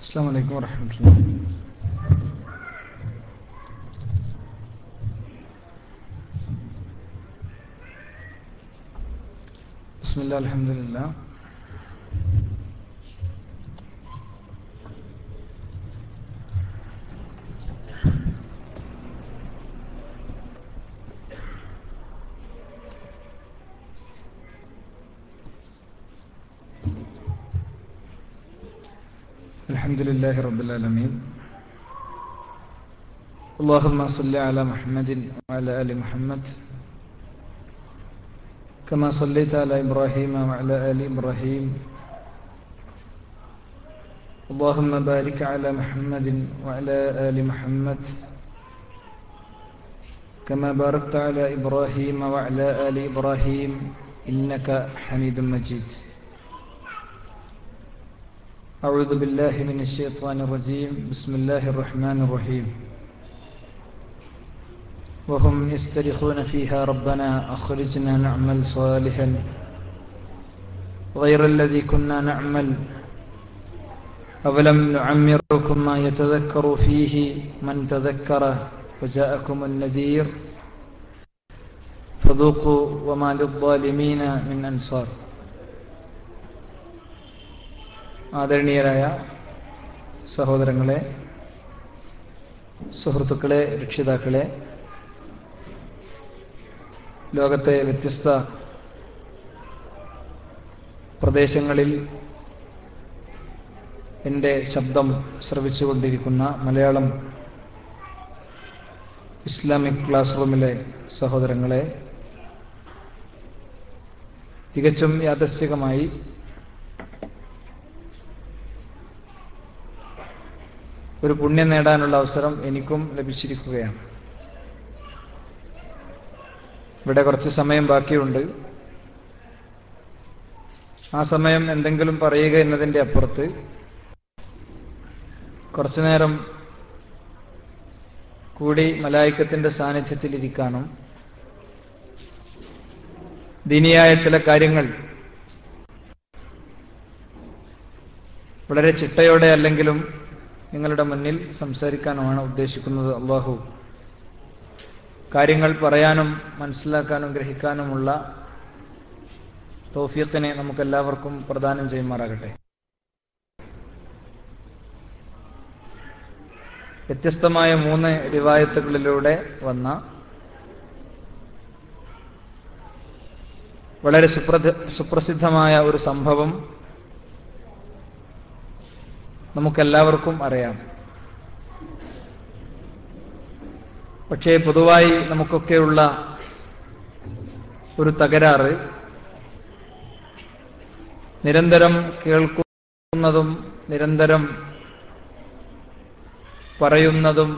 السلام عليكم ورحمة الله. بسم الله الحمد لله. الحمد لله رب العالمين. اللهم صل على محمد وعلى آل محمد كما صليت على إبراهيم وعلى آل إبراهيم. اللهم بارك على محمد وعلى آل محمد كما باركت على إبراهيم وعلى آل إبراهيم إنك حميد مجيد. أعوذ بالله من الشيطان الرجيم. بسم الله الرحمن الرحيم. وهم يسترخون فيها ربنا أخرجنا نعمل صالحا غير الذي كنا نعمل أولم نعمركم ما يتذكر فيه من تذكر وجاءكم النذير فذوقوا وما للظالمين من أنصار. ആദരണീയരായ സഹോദരങ്ങളെ, സുഹൃത്തുക്കളെ, രക്ഷിതാക്കളെ, ലോകത്തെ വ്യത്യസ്ത പ്രദേശങ്ങളിൽ എൻ്റെ ശബ്ദം ശ്രവിച്ചുകൊണ്ടിരിക്കുന്ന മലയാളം ഇസ്ലാമിക് ക്ലാസ് റൂമിലെ സഹോദരങ്ങളെ, തികച്ചും യാദൃശ്ചികമായി ഒരു പുണ്യം നേടാനുള്ള അവസരം എനിക്കും ലഭിച്ചിരിക്കുകയാണ്. ഇവിടെ കുറച്ച് സമയം ബാക്കിയുണ്ട്. ആ സമയം എന്തെങ്കിലും പറയുക എന്നതിൻ്റെ അപ്പുറത്ത് കുറച്ചു നേരം കൂടി മലായിക്കത്തിന്റെ സാന്നിധ്യത്തിലിരിക്കാനും ദീനിയായ ചില കാര്യങ്ങൾ വളരെ ചിട്ടയോടെ അല്ലെങ്കിലും നിങ്ങളുടെ മുന്നിൽ സംസാരിക്കാനുമാണ് ഉദ്ദേശിക്കുന്നത്. അല്ലാഹു കാര്യങ്ങൾ പറയാനും മനസ്സിലാക്കാനും ഗ്രഹിക്കാനുമുള്ള തൗഫീഖിനെ നമുക്കെല്ലാവർക്കും പ്രദാനം ചെയ്യുമാറാകട്ടെ. വ്യത്യസ്തമായ 3 റിവായത്തുകളിലൂടെ വന്ന വളരെ സുപ്രസിദ്ധമായ ഒരു സംഭവം നമുക്കെല്ലാവർക്കും അറിയാം. പക്ഷേ പൊതുവായി നമുക്കൊക്കെയുള്ള ഒരു തകരാറ്, നിരന്തരം കേൾക്കുന്നതും നിരന്തരം പറയുന്നതും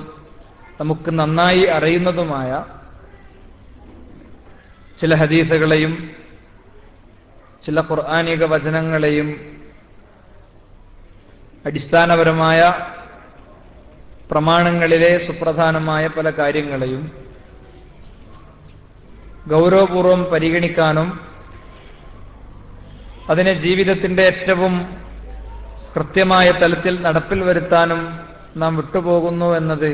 നമുക്ക് നന്നായി അറിയുന്നതുമായ ചില ഹദീസുകളെയും ചില ഖുർആനിക വചനങ്ങളെയും അടിസ്ഥാനപരമായ പ്രമാണങ്ങളിലെ സുപ്രധാനമായ പല കാര്യങ്ങളെയും ഗൗരവപൂർവം പരിഗണിക്കാനും അതിനെ ജീവിതത്തിന്റെ ഏറ്റവും കൃത്യമായ തലത്തിൽ നടപ്പിൽ വരുത്താനും നാം വിട്ടുപോകുന്നു എന്നത്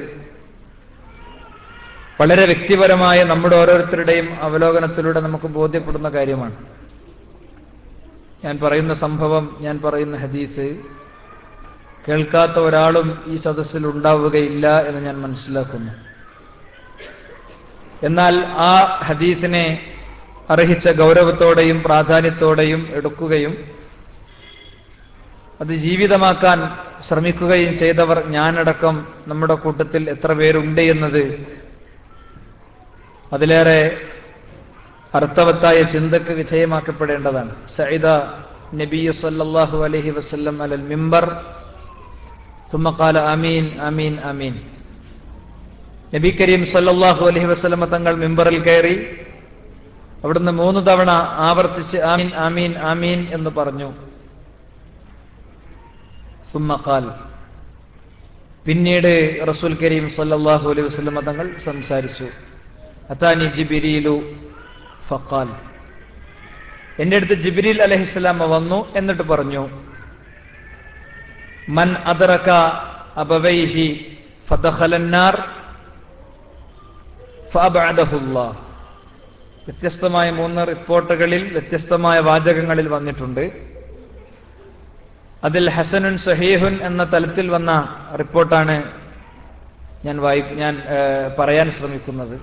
വളരെ വ്യക്തിപരമായ നമ്മുടെ ഓരോരുത്തരുടെയും അവലോകനത്തിലൂടെ നമുക്ക് ബോധ്യപ്പെടുന്ന കാര്യമാണ്. ഞാൻ പറയുന്ന സംഭവം, ഞാൻ പറയുന്ന ഹദീസ് കേൾക്കാത്ത ഒരാളും ഈ സദസ്സിൽ ഉണ്ടാവുകയില്ല എന്ന് ഞാൻ മനസ്സിലാക്കുന്നു. എന്നാൽ ആ ഹദീസിനെ അർഹിച്ച ഗൗരവത്തോടെയും പ്രാധാന്യത്തോടെയും എടുക്കുകയും അത് ജീവിതമാക്കാൻ ശ്രമിക്കുകയും ചെയ്തവർ ഞാനടക്കം നമ്മുടെ കൂട്ടത്തിൽ എത്ര പേരുണ്ട് എന്നത് അതിലേറെ അർത്ഥവത്തായ ചിന്തക്ക് വിധേയമാക്കപ്പെടേണ്ടതാണ്. സഇദ നബിയ്യു സല്ലല്ലാഹു അലൈഹി വസല്ലം അലൽ മിമ്പർ ثم قال ആമീൻ ആമീൻ ആമീൻ. നബി കരീം സല്ലല്ലാഹു അലൈഹി വസല്ലം തങ്ങൾ മിമ്പറിൽ കയറി അവിടുന്ന് 3 തവണ ആവർത്തിച്ച് ആമീൻ ആമീൻ ആമീൻ എന്ന് പറഞ്ഞു. ثم قال, പിന്നീട് റസൂൽ കരീം സല്ലല്ലാഹു അലൈഹി വസല്ലം തങ്ങൾ സംസാരിച്ചു. അതാനി ജിബ്രീലു ഫഖാൽ, എൻ്റെ അടുത്ത് ജിബ്രീൽ അലൈഹിസ്സലാം വന്നു, എന്നിട്ട് പറഞ്ഞു മൻ അദ്റക അബവൈഹി ഫദഖലന്നാർ ഫഅബഅദഹുല്ലാഹ്. വ്യത്യസ്തമായ 3 റിപ്പോർട്ടുകളിൽ വ്യത്യസ്തമായ വാചകങ്ങളിൽ വന്നിട്ടുണ്ട്. അതിൽ ഹസനുൻ സഹീഹുൻ എന്ന തലത്തിൽ വന്ന റിപ്പോർട്ടാണ് ഞാൻ പറയാൻ ശ്രമിക്കുന്നത്.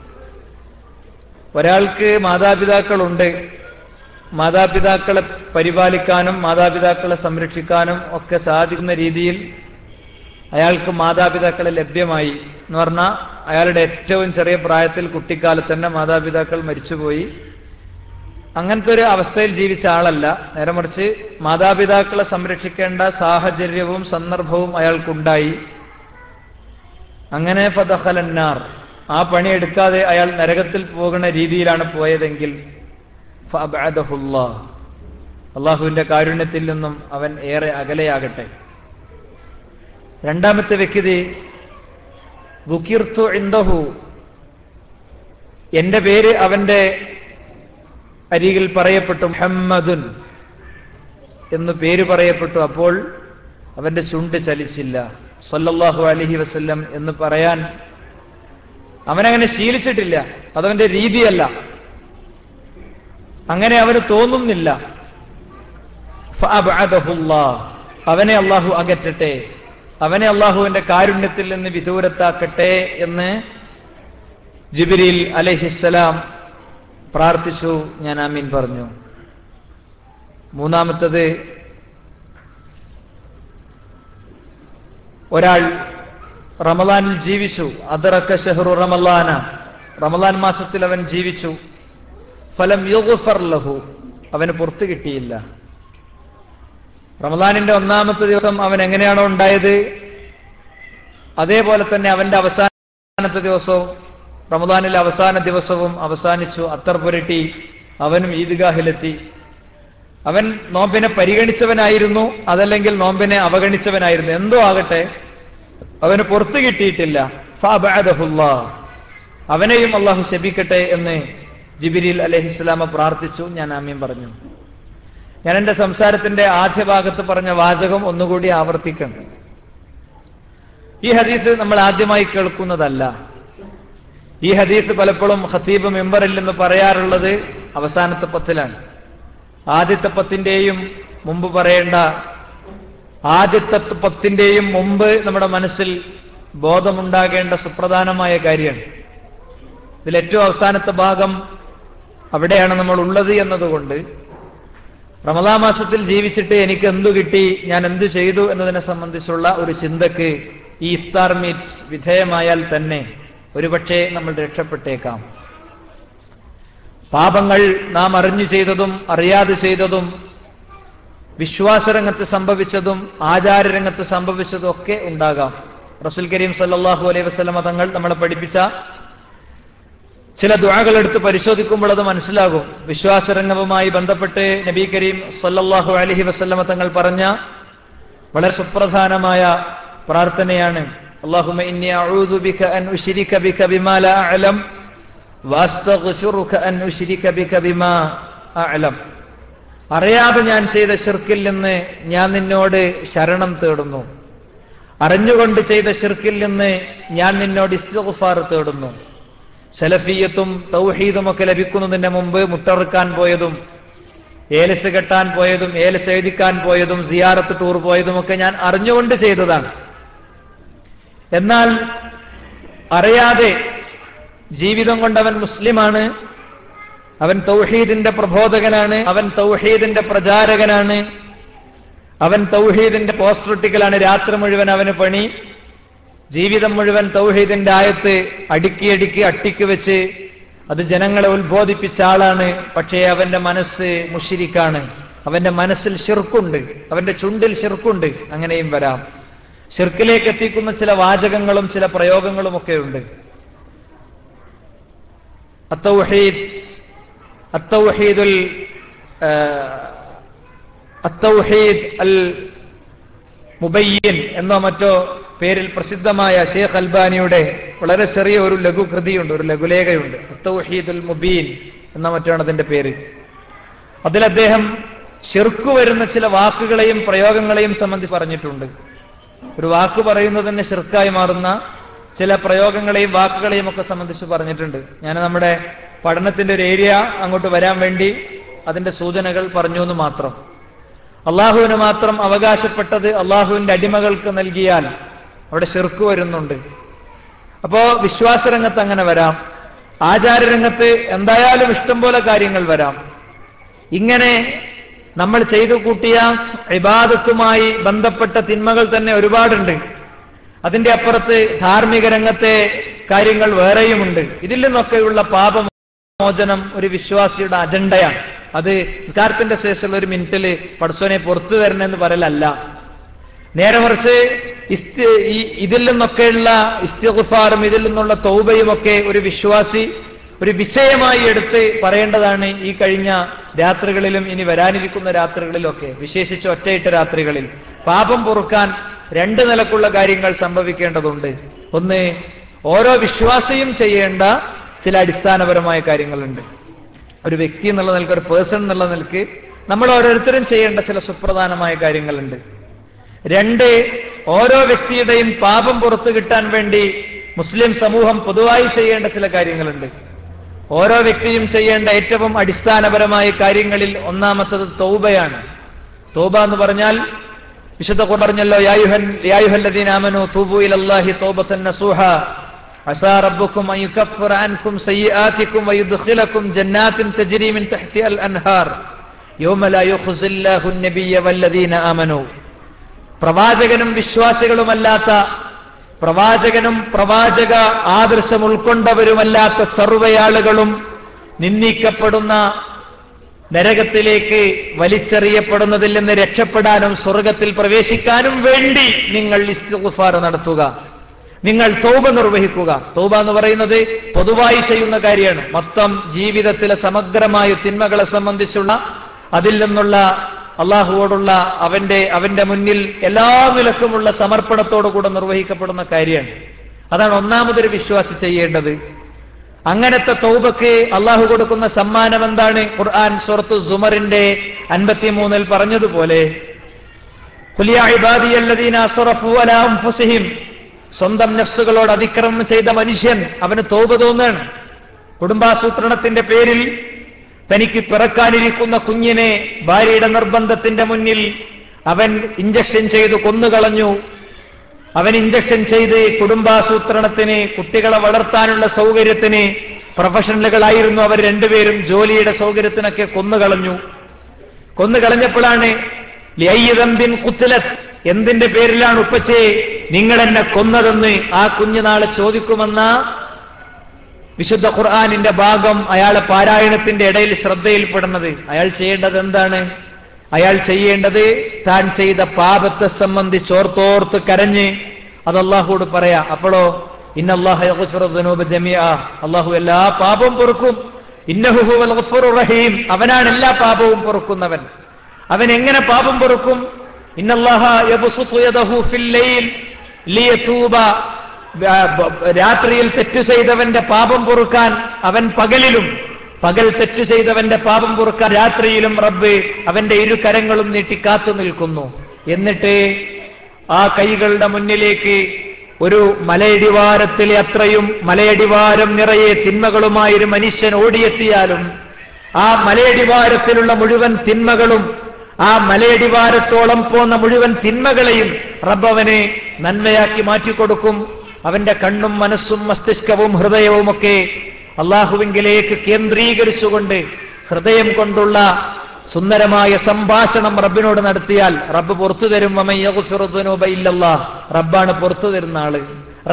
ഒരാൾക്ക് മാതാപിതാക്കളുണ്ട്, മാതാപിതാക്കളെ പരിപാലിക്കാനും മാതാപിതാക്കളെ സംരക്ഷിക്കാനും ഒക്കെ സാധിക്കുന്ന രീതിയിൽ അയാൾക്ക് മാതാപിതാക്കളെ ലഭ്യമായി എന്ന് പറഞ്ഞാൽ അയാളുടെ ഏറ്റവും ചെറിയ പ്രായത്തിൽ കുട്ടിക്കാലത്ത് തന്നെ മാതാപിതാക്കൾ മരിച്ചുപോയി. അങ്ങനത്തെ ഒരു അവസ്ഥയിൽ ജീവിച്ച ആളല്ല, നേരെ മറിച്ച് മാതാപിതാക്കളെ സംരക്ഷിക്കേണ്ട സാഹചര്യവും സന്ദർഭവും അയാൾക്കുണ്ടായി. അങ്ങനെ ഫദഖലന്നാർ, ആ പണി എടുക്കാതെ അയാൾ നരകത്തിൽ പോകുന്ന രീതിയിലാണ് പോയതെങ്കിൽ ഫഅബഅദഹുല്ലാഹ്, അള്ളാഹുവിന്റെ കാരുണ്യത്തിൽ നിന്നും അവൻ ഏറെ അകലെയാകട്ടെ. രണ്ടാമത്തെ വ്യക്തി ദുകിർതു ഇൻദഹു, എന്റെ പേര് അവന്റെ അരികിൽ പറയപ്പെട്ടു, മുഹമ്മദുൻ എന്ന് പേര് പറയപ്പെട്ടു. അപ്പോൾ അവന്റെ ചുണ്ട് ചലിച്ചില്ല. സല്ലല്ലാഹു അലൈഹി വസല്ലം എന്ന് പറയാൻ അവനങ്ങനെ ശീലിച്ചിട്ടില്ല, അതവന്റെ രീതിയല്ല, അങ്ങനെ അവന് തോന്നുന്നില്ല. ഫഅബഅദഹുല്ലാഹ്, അവനെ അള്ളാഹു അകറ്റട്ടെ, അവനെ അള്ളാഹുവിന്റെ കാരുണ്യത്തിൽ നിന്ന് വിദൂരത്താക്കട്ടെ എന്ന് ജിബ്രീൽ അലൈഹിസ്സലാം പ്രാർത്ഥിച്ചു. ഞാൻ ആമീൻ പറഞ്ഞു. മൂന്നാമത്തത്, ഒരാൾ റമളാനിൽ ജീവിച്ചു. അദ്റക ശഹ്റു റമളാന, റമളാൻ മാസത്തിൽ അവൻ ജീവിച്ചു. ഫലം യുഗ്ഫർ ലഹു, അവന് പുറത്തു കിട്ടിയില്ല. റമളാനിന്റെ 1-ാമത്തെ ദിവസം അവൻ എങ്ങനെയാണോ ഉണ്ടായത് അതേപോലെ തന്നെ അവന്റെ അവസാനത്തെ ദിവസവും, റമളാനിലെ അവസാന ദിവസവും അവസാനിച്ചു. അത്തർ പുരട്ടി അവനും ഈദ്ഗാഹിലെത്തി. അവൻ നോമ്പിനെ പരിഗണിച്ചവനായിരുന്നു, അതല്ലെങ്കിൽ നോമ്പിനെ അവഗണിച്ചവനായിരുന്നു, എന്തോ ആകട്ടെ അവന് പുറത്തു കിട്ടിയിട്ടില്ല. ഫഅബഅദഹുല്ലാഹ്, അവനെയും അള്ളാഹു ശപിക്കട്ടെ എന്ന് ജിബ്രീൽ അലൈഹിസ്സലാം പ്രാർത്ഥിച്ചു. ഞാൻ ആമീൻ പറഞ്ഞു. ഞാൻ എന്റെ സംസാരത്തിന്റെ ആദ്യ ഭാഗത്ത് പറഞ്ഞ വാചകം ഒന്നുകൂടി ആവർത്തിക്കണം. ഈ ഹദീസ് നമ്മൾ ആദ്യമായി കേൾക്കുന്നതല്ല. ഈ ഹദീസ് പലപ്പോഴും ഖതീബ് മിമ്പറിൽ നിന്ന് പറയാറുള്ളത് അവസാനത്തെ പത്തിലാണ്. ആദ്യത്തെ 10ന്റെയും മുമ്പ് പറയേണ്ട, ആദ്യത്തെ 10ന്റെയും മുമ്പ് നമ്മുടെ മനസ്സിൽ ബോധമുണ്ടാകേണ്ട സുപ്രധാനമായ കാര്യമാണ്. ഇതിലേറ്റവും അവസാനത്തെ ഭാഗം അവിടെയാണ് നമ്മൾ ഉള്ളത് എന്നതുകൊണ്ട് റമളാൻ മാസത്തിൽ ജീവിച്ചിട്ട് എനിക്ക് എന്തു കിട്ടി, ഞാൻ എന്തു ചെയ്തു എന്നതിനെ സംബന്ധിച്ചുള്ള ഒരു ചിന്തക്ക് ഈ ഇഫ്താർ മീറ്റ് വിധേയമായാൽ തന്നെ ഒരുപക്ഷെ നമ്മൾ രക്ഷപ്പെട്ടേക്കാം. പാപങ്ങൾ നാം അറിഞ്ഞു ചെയ്തതും അറിയാതെ ചെയ്തതും വിശ്വാസരംഗത്ത് സംഭവിച്ചതും ആചാരരംഗത്ത് സംഭവിച്ചതും ഒക്കെ ഉണ്ടാകാം. റസൂൽ കരീം സല്ലല്ലാഹു അലൈഹി വസല്ലം തങ്ങൾ നമ്മളെ പഠിപ്പിച്ച ചില ദുആകൾ എടുത്ത് പരിശോധിക്കുമ്പോൾ അത് മനസ്സിലാകും. വിശ്വാസരംഗവുമായി ബന്ധപ്പെട്ട് നബി കരീം സല്ലല്ലാഹു അലൈഹി വസല്ലം തങ്ങൾ പറഞ്ഞ വളരെ സുപ്രധാനമായ പ്രാർത്ഥനയാണ് അല്ലാഹുമ്മ ഇന്നി അഊദു ബിക അൻ ഉശ്രിക ബിക ബിമാ ലാ അഅലം വഅസ്തഗ്ഫിറുക അൻ ഉശ്രിക ബിക ബിമാ അഅലം. അറിയാതെ ഞാൻ ചെയ്ത ശിർക്കിൽ നിന്ന് ഞാൻ നിന്നോട് ശരണം തേടുന്നു, അറിഞ്ഞുകൊണ്ട് ചെയ്ത ശിർക്കിൽ നിന്ന് ഞാൻ നിന്നോട് ഇസ്തിഗ്ഫാർ തേടുന്നു. സലഫിയത്തും തൗഹീദും ഒക്കെ ലഭിക്കുന്നതിന് മുമ്പ് മുട്ടറുക്കാൻ പോയതും ഏലസ് കെട്ടാൻ പോയതും ഏലസ് എഴുതിക്കാൻ പോയതും സിയാറത്ത് ടൂർ പോയതും ഒക്കെ ഞാൻ അറിഞ്ഞുകൊണ്ട് ചെയ്തതാണ്. എന്നാൽ അറിയാതെ ജീവിതം കൊണ്ടവൻ മുസ്ലിമാണ്, അവൻ തൗഹീദിന്റെ പ്രബോധകനാണ്, അവൻ തൗഹീദിന്റെ പ്രചാരകനാണ്, അവൻ തൗഹീദിന്റെ പോസ്റ്ററൊട്ടിക്കലാണ് രാത്രി മുഴുവൻ അവന് പണി. ജീവിതം മുഴുവൻ തൗഹീദിന്റെ ആയത്ത് അടുക്കി അട്ടിക്ക് വെച്ച് അത് ജനങ്ങളെ ഉത്ബോധിപ്പിച്ച ആളാണ്. പക്ഷേ അവന്റെ മനസ്സ് മുശ്രിക്കാണ്, അവന്റെ മനസ്സിൽ ശിർക്കുണ്ട്, അവന്റെ ചുണ്ടിൽ ശിർക്കുണ്ട്. അങ്ങനെയും വരാം. ശിർക്കിലേക്ക് എത്തിക്കുന്ന ചില വാചകങ്ങളും ചില പ്രയോഗങ്ങളും ഒക്കെ ഉണ്ട്. അത്തൗഹീദ് അൽ മുബയ്യിൻ എന്നോ മറ്റോ പേരിൽ പ്രസിദ്ധമായ ഷെയ്ഖ് അൽബാനിയുടെ വളരെ ചെറിയ ഒരു ലഘുകൃതിയുണ്ട്, ഒരു ലഘുലേഖയുണ്ട്. അത്തൗഹീദുൽ മുബീൻ എന്ന മറ്റാണ് അതിന്റെ പേര്. അതിൽ അദ്ദേഹം ശിർക്ക് വരുന്ന ചില വാക്കുകളെയും പ്രയോഗങ്ങളെയും സംബന്ധിച്ച് പറഞ്ഞിട്ടുണ്ട്. ഒരു വാക്ക് പറയുന്നത് തന്നെ ശിർക്കായി മാറുന്ന ചില പ്രയോഗങ്ങളെയും വാക്കുകളെയും ഒക്കെ സംബന്ധിച്ച് പറഞ്ഞിട്ടുണ്ട്. ഞാൻ നമ്മുടെ പഠനത്തിന്റെ ഒരു ഏരിയ അങ്ങോട്ട് വരാൻ വേണ്ടി അതിന്റെ സൂചനകൾ പറഞ്ഞു എന്ന് മാത്രം. അള്ളാഹുവിന് മാത്രം അവകാശപ്പെട്ടത് അള്ളാഹുവിന്റെ അടിമകൾക്ക് നൽകിയാൽ അവിടെ ശിർക്ക് വരുന്നുണ്ട്. അപ്പോ വിശ്വാസരംഗത്ത് അങ്ങനെ വരാം, ആചാരരംഗത്ത് എന്തായാലും ഇഷ്ടം പോലെ കാര്യങ്ങൾ വരാം. ഇങ്ങനെ നമ്മൾ ചെയ്തു കൂട്ടിയ ഇബാദത്തുമായി ബന്ധപ്പെട്ട തിന്മകൾ തന്നെ ഒരുപാടുണ്ട്. അതിന്റെ അപ്പുറത്ത് ധാർമ്മിക രംഗത്തെ കാര്യങ്ങൾ വേറെയുമുണ്ട്. ഇതിൽ നിന്നൊക്കെയുള്ള പാപമോചനം ഒരു വിശ്വാസിയുടെ അജണ്ടയാണ്. അത് നിസ്കാരത്തിന്റെ ശേഷമുള്ള ഒരു മിനിറ്റില് പടച്ചോനെ പുറത്തു തരണമെന്ന് പറയലല്ല. നേരെ മറിച്ച് ഇതിൽ നിന്നൊക്കെയുള്ള ഇസ്തിഗ്ഫാറും ഇതിൽ നിന്നുള്ള തൗബയും ഒക്കെ ഒരു വിശ്വാസി ഒരു വിഷയമായി എടുത്ത് പറയേണ്ടതാണ്. ഈ കഴിഞ്ഞ രാത്രികളിലും ഇനി വരാനിരിക്കുന്ന രാത്രികളിലൊക്കെ, വിശേഷിച്ച് ഒറ്റയിട്ട രാത്രികളിൽ പാപം പൊറുക്കാൻ രണ്ട് നിലക്കുള്ള കാര്യങ്ങൾ സംഭവിക്കേണ്ടതുണ്ട്. ഒന്ന്, ഓരോ വിശ്വാസിയും ചെയ്യേണ്ട ചില അടിസ്ഥാനപരമായ കാര്യങ്ങളുണ്ട്. ഒരു വ്യക്തി എന്നുള്ള നിലക്ക്, ഒരു പേഴ്സൺ എന്നുള്ള നിലക്ക് നമ്മൾ ഓരോരുത്തരും ചെയ്യേണ്ട ചില സുപ്രധാനമായ കാര്യങ്ങളുണ്ട്. രണ്ട്, ഓരോ വ്യക്തിയുടെയും പാപം പുറത്തു കിട്ടാൻ വേണ്ടി മുസ്ലിം സമൂഹം പൊതുവായി ചെയ്യേണ്ട ചില കാര്യങ്ങളുണ്ട്. ഓരോ വ്യക്തിയും ചെയ്യേണ്ട ഏറ്റവും അടിസ്ഥാനപരമായ കാര്യങ്ങളിൽ ഒന്നാമത്തത് തൗബയാണ്. തൗബ എന്ന് പറഞ്ഞാൽ വിശുദ്ധ ഖുർആൻ പറഞ്ഞല്ലോ, യാ അയ്യുഹല്ലദീന ആമനൂ തൂബൂ ഇലല്ലാഹി തൗബതൻ നസൂഹ അസാ റബ്ബുക്കും അൻ യുകഫിറ അൻകും സയ്യിആതികും വയുദ്ഖിലകും ജന്നാത്തിൻ തജ്രി മിൻ തഹ്തിഹൽ അൻഹാർ യൗമ ലാ യുഖ്സില്ലാഹു അൻ-നബിയ്യ വല്ലദീന ആമനൂ. പ്രവാചകനും വിശ്വാസികളുമല്ലാത്ത, പ്രവാചകനും പ്രവാചക ആദർശം ഉൾക്കൊണ്ടവരുമല്ലാത്ത സർവ്വയാളുകളും നിന്ദിക്കപ്പെടുന്ന നരകത്തിലേക്ക് വലിച്ചെറിയപ്പെടുന്നതിൽ നിന്ന് രക്ഷപ്പെടാനും സ്വർഗത്തിൽ പ്രവേശിക്കാനും വേണ്ടി നിങ്ങൾ ഇസ്തിഗ്ഫാർ നടത്തുക, നിങ്ങൾ തൗബ നിർവഹിക്കുക. തൗബ എന്ന് പറയുന്നത് പൊതുവായി ചെയ്യുന്ന കാര്യമാണ്. മൊത്തം ജീവിതത്തിലെ സമഗ്രമായ തിന്മകളെ സംബന്ധിച്ചുള്ള, അതിൽ നിന്നുള്ള അള്ളാഹുവോടുള്ള അവന്റെ മുന്നിൽ എല്ലാ നിലക്കുമുള്ള സമർപ്പണത്തോടുകൂടെ നിർവഹിക്കപ്പെടുന്ന കാര്യമാണ്. അതാണ് ഒന്നാമതൊരു വിശ്വാസി ചെയ്യേണ്ടത്. അങ്ങനത്തെ തൗബക്ക് അള്ളാഹു കൊടുക്കുന്ന സമ്മാനം എന്താണ്? ഖുർആൻ സൂറത്തു സുമറിന്റെ 53 പറഞ്ഞതുപോലെ, ഖുൽ യാ ഇബാദിയല്ലദീന അസ്റഫൂ അലാ അൻഫുസിഹിം, സ്വന്തം നഫ്സുകളോട് അതിക്രമം ചെയ്ത മനുഷ്യൻ അവന് തൗബ തോന്നാണ്. കുടുംബാസൂത്രണത്തിന്റെ പേരിൽ തനിക്ക് പിറക്കാനിരിക്കുന്ന കുഞ്ഞിനെ ഭാര്യയുടെ നിർബന്ധത്തിന്റെ മുന്നിൽ അവൻ ഇഞ്ചക്ഷൻ ചെയ്ത് കൊന്നുകളഞ്ഞു. അവൻ ഇഞ്ചക്ഷൻ ചെയ്ത് കുടുംബാസൂത്രണത്തിന്, കുട്ടികളെ വളർത്താനുള്ള സൗകര്യത്തിന്, പ്രൊഫഷണലുകളായിരുന്നു അവർ രണ്ടുപേരും, ജോലിയുടെ സൗകര്യത്തിനൊക്കെ കൊന്നുകളഞ്ഞപ്പോഴാണ് എന്തിന്റെ പേരിലാണ് ഉപ്പച്ചേ നിങ്ങൾ എന്നെ കൊന്നതെന്ന് ആ കുഞ്ഞു നാളെ ചോദിക്കുമെന്ന വിശുദ്ധ ഖുർആനിന്റെ ഭാഗം അയാളെ പാരായണത്തിന്റെ ഇടയിൽ ശ്രദ്ധയിൽപ്പെടുന്നത്. അയാൾ ചെയ്യേണ്ടത് എന്താണ്? അയാൾ ചെയ്യേണ്ടത് താൻ ചെയ്ത പാപത്തെ സംബന്ധിച്ച് ഓർത്തോർത്ത് കരഞ്ഞ് അത് അള്ളാഹുവോട് പറയാ. അപ്പോഴോ ഇന്നല്ലാഹ യഗ്ഫിറു ദുനൂബ ജമീഅ, അള്ളാഹു എല്ലാ പാപവും പൊറുക്കും. ഇന്നഹു ഹുവൽ ഗഫൂറുർ റഹീം, അവനാണ് എല്ലാ പാപവും പൊറുക്കുന്നവൻ. അവൻ എങ്ങനെ പാപം പൊറുക്കും? ഇന്നല്ലാഹ യബ്സുതു യദഹു ഫിൽ ലൈൽ ലിയതൂബ, രാത്രിയിൽ തെറ്റ് ചെയ്തവന്റെ പാപം പൊറുക്കാൻ അവൻ പകലിലും, പകൽ തെറ്റ് ചെയ്തവന്റെ പാപം പൊറുക്കാൻ രാത്രിയിലും റബ്ബ് അവന്റെ ഇരു കരങ്ങളും നീട്ടി കാത്തു നിൽക്കുന്നു. എന്നിട്ട് ആ കൈകളുടെ മുന്നിലേക്ക് ഒരു മലയടിവാരത്തിലെ അത്രയും മലയടിവാരം നിറയെ തിന്മകളുമായി ഒരു മനുഷ്യൻ ഓടിയെത്തിയാലും ആ മലയടിവാരത്തിലുള്ള മുഴുവൻ തിന്മകളും, ആ മലയടിവാരത്തോളം പോന്ന മുഴുവൻ തിന്മകളെയും റബ്ബ് അവനെ നന്മയാക്കി മാറ്റിക്കൊടുക്കും. അവന്റെ കണ്ണും മനസ്സും മസ്തിഷ്കവും ഹൃദയവും ഒക്കെ അള്ളാഹുവിങ്കിലേക്ക് കേന്ദ്രീകരിച്ചുകൊണ്ട് ഹൃദയം കൊണ്ടുള്ള സുന്ദരമായ സംഭാഷണം റബ്ബിനോട് നടത്തിയാൽ റബ്ബ് പുറത്തു തരും. വമൻ യഗ്ഫിറു ദുനൂബ ഇല്ലല്ലാഹ്, റബ്ബാണ് പുറത്തു തരുന്ന ആള്.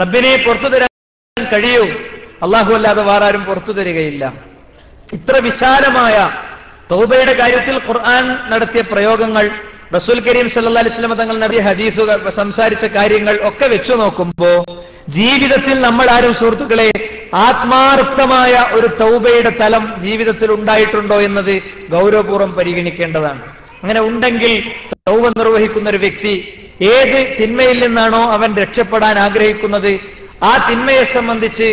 റബ്ബിനെ പുറത്തു തരാൻ കഴിയൂ, അള്ളാഹു അല്ലാതെ വേറെ ആരും പുറത്തു തരികയില്ല. ഇത്ര വിശാലമായ തൗബയുടെ കാര്യത്തിൽ ഖുർആൻ നടത്തിയ പ്രയോഗങ്ങൾ, റസൂൽ കരീം സല്ലല്ലാഹു അലൈഹി വസല്ലം തങ്ങൾ നടത്തിയ ഹദീസുകൾ, സംസാരിച്ച കാര്യങ്ങൾ ഒക്കെ വെച്ചു നോക്കുമ്പോ ജീവിതത്തിൽ നമ്മൾ ആരും സുഹൃത്തുക്കളെ ആത്മാർത്ഥമായ ഒരു തൗബയുടെ തലം ജീവിതത്തിൽ ഉണ്ടായിട്ടുണ്ടോ എന്നത് ഗൗരവപൂർവ്വം പരിഗണിക്കേണ്ടതാണ്. അങ്ങനെ ഉണ്ടെങ്കിൽ തൗബ നിർവഹിക്കുന്ന ഒരു വ്യക്തി ഏത് തിന്മയിൽ നിന്നാണോ അവൻ രക്ഷപ്പെടാൻ ആഗ്രഹിക്കുന്നത് ആ തിന്മയെ സംബന്ധിച്ച്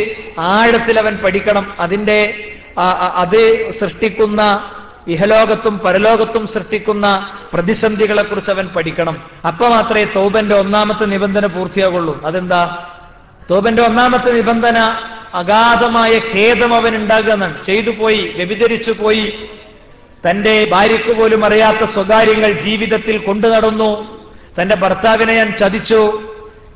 ആഴത്തിൽ അവൻ പഠിക്കണം. അത് സൃഷ്ടിക്കുന്ന ഇഹലോകത്തും പരലോകത്തും സൃഷ്ടിക്കുന്ന പ്രതിസന്ധികളെ കുറിച്ച് അവൻ പഠിക്കണം. അപ്പൊ മാത്രമേ തൗബന്റെ ഒന്നാമത്തെ നിബന്ധന പൂർത്തിയാകുള്ളൂ. അതെന്താ? തൗബന്റെ ഒന്നാമത്തെ നിബന്ധന അഗാധമായ ഖേദം അവൻ ഉണ്ടാകുക എന്നാണ്. ചെയ്തു പോയി, വ്യഭിചരിച്ചു പോയി, തന്റെ ഭാര്യയ്ക്ക് പോലും അറിയാത്ത സ്വകാര്യങ്ങൾ ജീവിതത്തിൽ കൊണ്ടു നടന്നു, തന്റെ ഭർത്താവിനെ ഞാൻ ചതിച്ചു,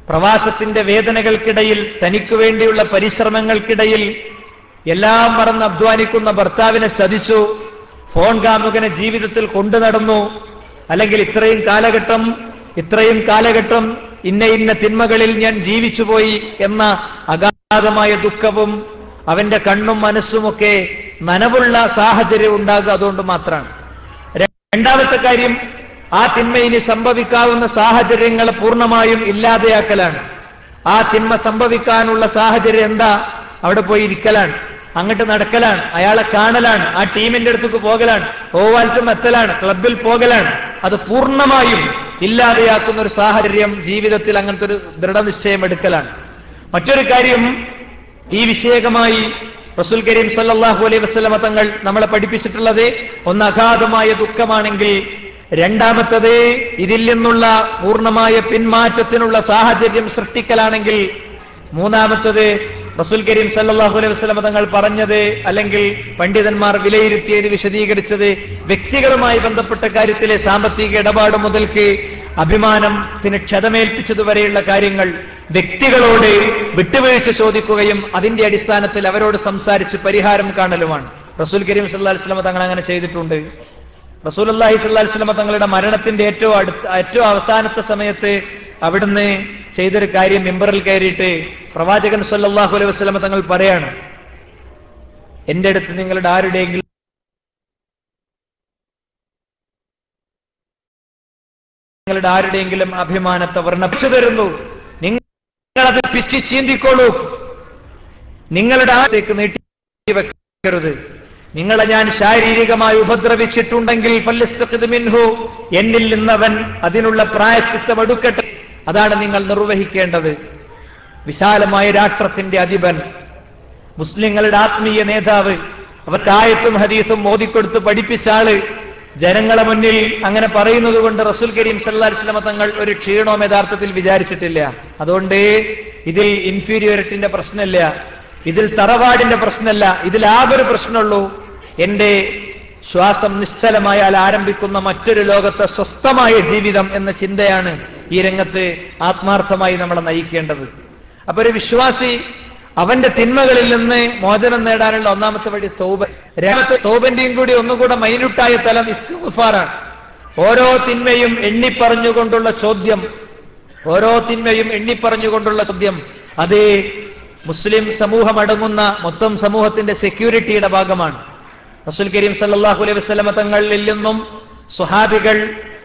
പ്രവാസത്തിന്റെ വേദനകൾക്കിടയിൽ, തനിക്ക് വേണ്ടിയുള്ള പരിശ്രമങ്ങൾക്കിടയിൽ എല്ലാം മറന്ന് അധ്വാനിക്കുന്ന ഭർത്താവിനെ ചതിച്ചു, ഫോൺ കാമുകനെ ജീവിതത്തിൽ കൊണ്ടു നടന്നു, അല്ലെങ്കിൽ ഇത്രയും കാലഘട്ടം ഇന്ന തിന്മകളിൽ ഞാൻ ജീവിച്ചുപോയി എന്ന അഗാധമായ ദുഃഖവും അവന്റെ കണ്ണും മനസ്സുമൊക്കെ നനവുള്ള സാഹചര്യം ഉണ്ടാകുക അതുകൊണ്ട് മാത്രമാണ്. രണ്ടാമത്തെ കാര്യം, ആ തിന്മ ഇനി സംഭവിക്കാവുന്ന സാഹചര്യങ്ങളെ പൂർണ്ണമായും ഇല്ലാതെയാക്കലാണ്. ആ തിന്മ സംഭവിക്കാനുള്ള സാഹചര്യം എന്താ? അവിടെ പോയി ഇരിക്കലാണ്, അങ്ങോട്ട് നടക്കലാണ്, അയാളെ കാണലാണ്, ആ ടീമിന്റെ അടുത്തേക്ക് പോകലാണ്, ഓവാലത്തും എത്തലാണ്, ക്ലബിൽ പോകലാണ്. അത് പൂർണ്ണമായും ഇല്ലാതെയാക്കുന്ന ഒരു സാഹചര്യം ജീവിതത്തിൽ അങ്ങനത്തെ ഒരു ദൃഢനിശ്ചയം എടുക്കലാണ്. മറ്റൊരു കാര്യം, ഈ വിഷയകമായി റസൂൽ കരീം സല്ലല്ലാഹു അലൈഹി വസല്ലമ തങ്ങൾ നമ്മളെ പഠിപ്പിച്ചിട്ടുള്ളത് ഒന്ന് അഗാധമായ ദുഃഖമാണെങ്കിൽ, രണ്ടാമത്തത് ഇതിൽ നിന്നുള്ള പൂർണ്ണമായ പിന്മാറ്റത്തിനുള്ള സാഹചര്യം സൃഷ്ടിക്കലാണെങ്കിൽ, മൂന്നാമത്തത് റസൂൽ കരീം സല്ലല്ലാഹു അലൈഹി വസല്ലമ തങ്ങൾ പറഞ്ഞത് അല്ലെങ്കിൽ പണ്ഡിതന്മാർ വിലയിരുത്തിയത് വിശദീകരിച്ചത് വ്യക്തികളുമായി ബന്ധപ്പെട്ട കാര്യത്തിലെ സാമ്പത്തിക ഇടപാട് മുതൽക്ക് അഭിമാനത്തിന് ക്ഷതമേൽപ്പിച്ചതുവരെയുള്ള കാര്യങ്ങൾ വ്യക്തികളോട് വിട്ടുവീഴ്ച ചോദിക്കുകയും അതിന്റെ അടിസ്ഥാനത്തിൽ അവരോട് സംസാരിച്ച് പരിഹാരം കാണലുമാണ്. റസൂൽ കരീം സല്ലല്ലാഹു അലൈഹി വസല്ലമ തങ്ങൾ അങ്ങനെ ചെയ്തിട്ടുണ്ട്. റസൂലുള്ളാഹി സ്വല്ലല്ലാഹു അലൈഹി വസല്ലമ തങ്ങളുടെ മരണത്തിന്റെ ഏറ്റവും അവസാനത്തെ സമയത്ത് അവിടുന്ന് ചെയ്തൊരു കാര്യം, മിമ്പറിൽ കയറിയിട്ട് പ്രവാചകൻ സല്ലല്ലാഹു അലൈഹി വസല്ലമ തങ്ങൾ പറയാണ്, എന്റെ അടുത്ത് നിങ്ങളുടെ ആരുടെയെങ്കിലും അഭിമാനത്തെ വർണ്ണിച്ചു തരുന്നു, നിങ്ങളത് പിച്ചി ചീന്തിക്കോളൂ, നിങ്ങളുടെ ആത്തേക്ക് നീട്ടിവെക്കരുത്. നിങ്ങളെ ഞാൻ ശാരീരികമായി ഉപദ്രവിച്ചിട്ടുണ്ടെങ്കിൽ ഫല്യസ്തഖിദ് മിൻഹു, എന്നിൽ നിന്നവൻ അതിനുള്ള പ്രായശ്ചിത്തം എടുക്കട്ടെ. അതാണ് നിങ്ങൾ നിർവഹിക്കേണ്ടത്. വിശാലമായ രാഷ്ട്രത്തിന്റെ അധിപൻ, മുസ്ലിങ്ങളുടെ ആത്മീയ നേതാവ്, അവർക്ക് ആയത്തും ഹദീസും ഓതിക്കൊടുത്ത് പഠിപ്പിച്ച ആള്, ജനങ്ങളെ മുന്നിൽ അങ്ങനെ പറയുന്നത് കൊണ്ട് റസൂൽ കരീം സല്ലല്ലാഹു അലൈഹി വസല്ലമ തങ്ങൾ ഒരു ക്ഷീണവും യഥാർത്ഥത്തിൽ വിചാരിച്ചിട്ടില്ല. അതുകൊണ്ട് ഇതിൽ ഇൻഫീരിയോറിറ്റിന്റെ പ്രശ്നമില്ല, ഇതിൽ തറവാടിന്റെ പ്രശ്നമല്ല, ഇതിൽ ആകൊരു പ്രശ്നമുള്ളൂ, എന്റെ ശ്വാസം നിശ്ചലമായാൽ ആരംഭിക്കുന്ന മറ്റൊരു ലോകത്തെ സ്വസ്ഥമായ ജീവിതം എന്ന ചിന്തയാണ് ഈ രംഗത്ത് ആത്മാർത്ഥമായി നമ്മളെ നയിക്കേണ്ടത്. അപ്പൊ ഒരു വിശ്വാസി അവന്റെ തിന്മകളിൽ നിന്ന് മോചനം നേടാനുള്ള ഒന്നാമത്തെ വഴി തൗബ. രണ്ടാമത്തെ തൗബന്റെയും കൂടി ഒന്നുകൂടെ മൈന്യൂട്ടായ തലം ഇസ്തിഗ്ഫാറാണ്. ഓരോ തിന്മയും എണ്ണിപ്പറഞ്ഞുകൊണ്ടുള്ള ചോദ്യം, അത് മുസ്ലിം സമൂഹം അടങ്ങുന്ന മൊത്തം സമൂഹത്തിന്റെ സെക്യൂരിറ്റിയുടെ ഭാഗമാണ്. റസൂൽ കരീം സല്ലല്ലാഹു അലൈഹി വസല്ലമ തങ്ങളിൽ നിന്നും സ്വഹാബികൾ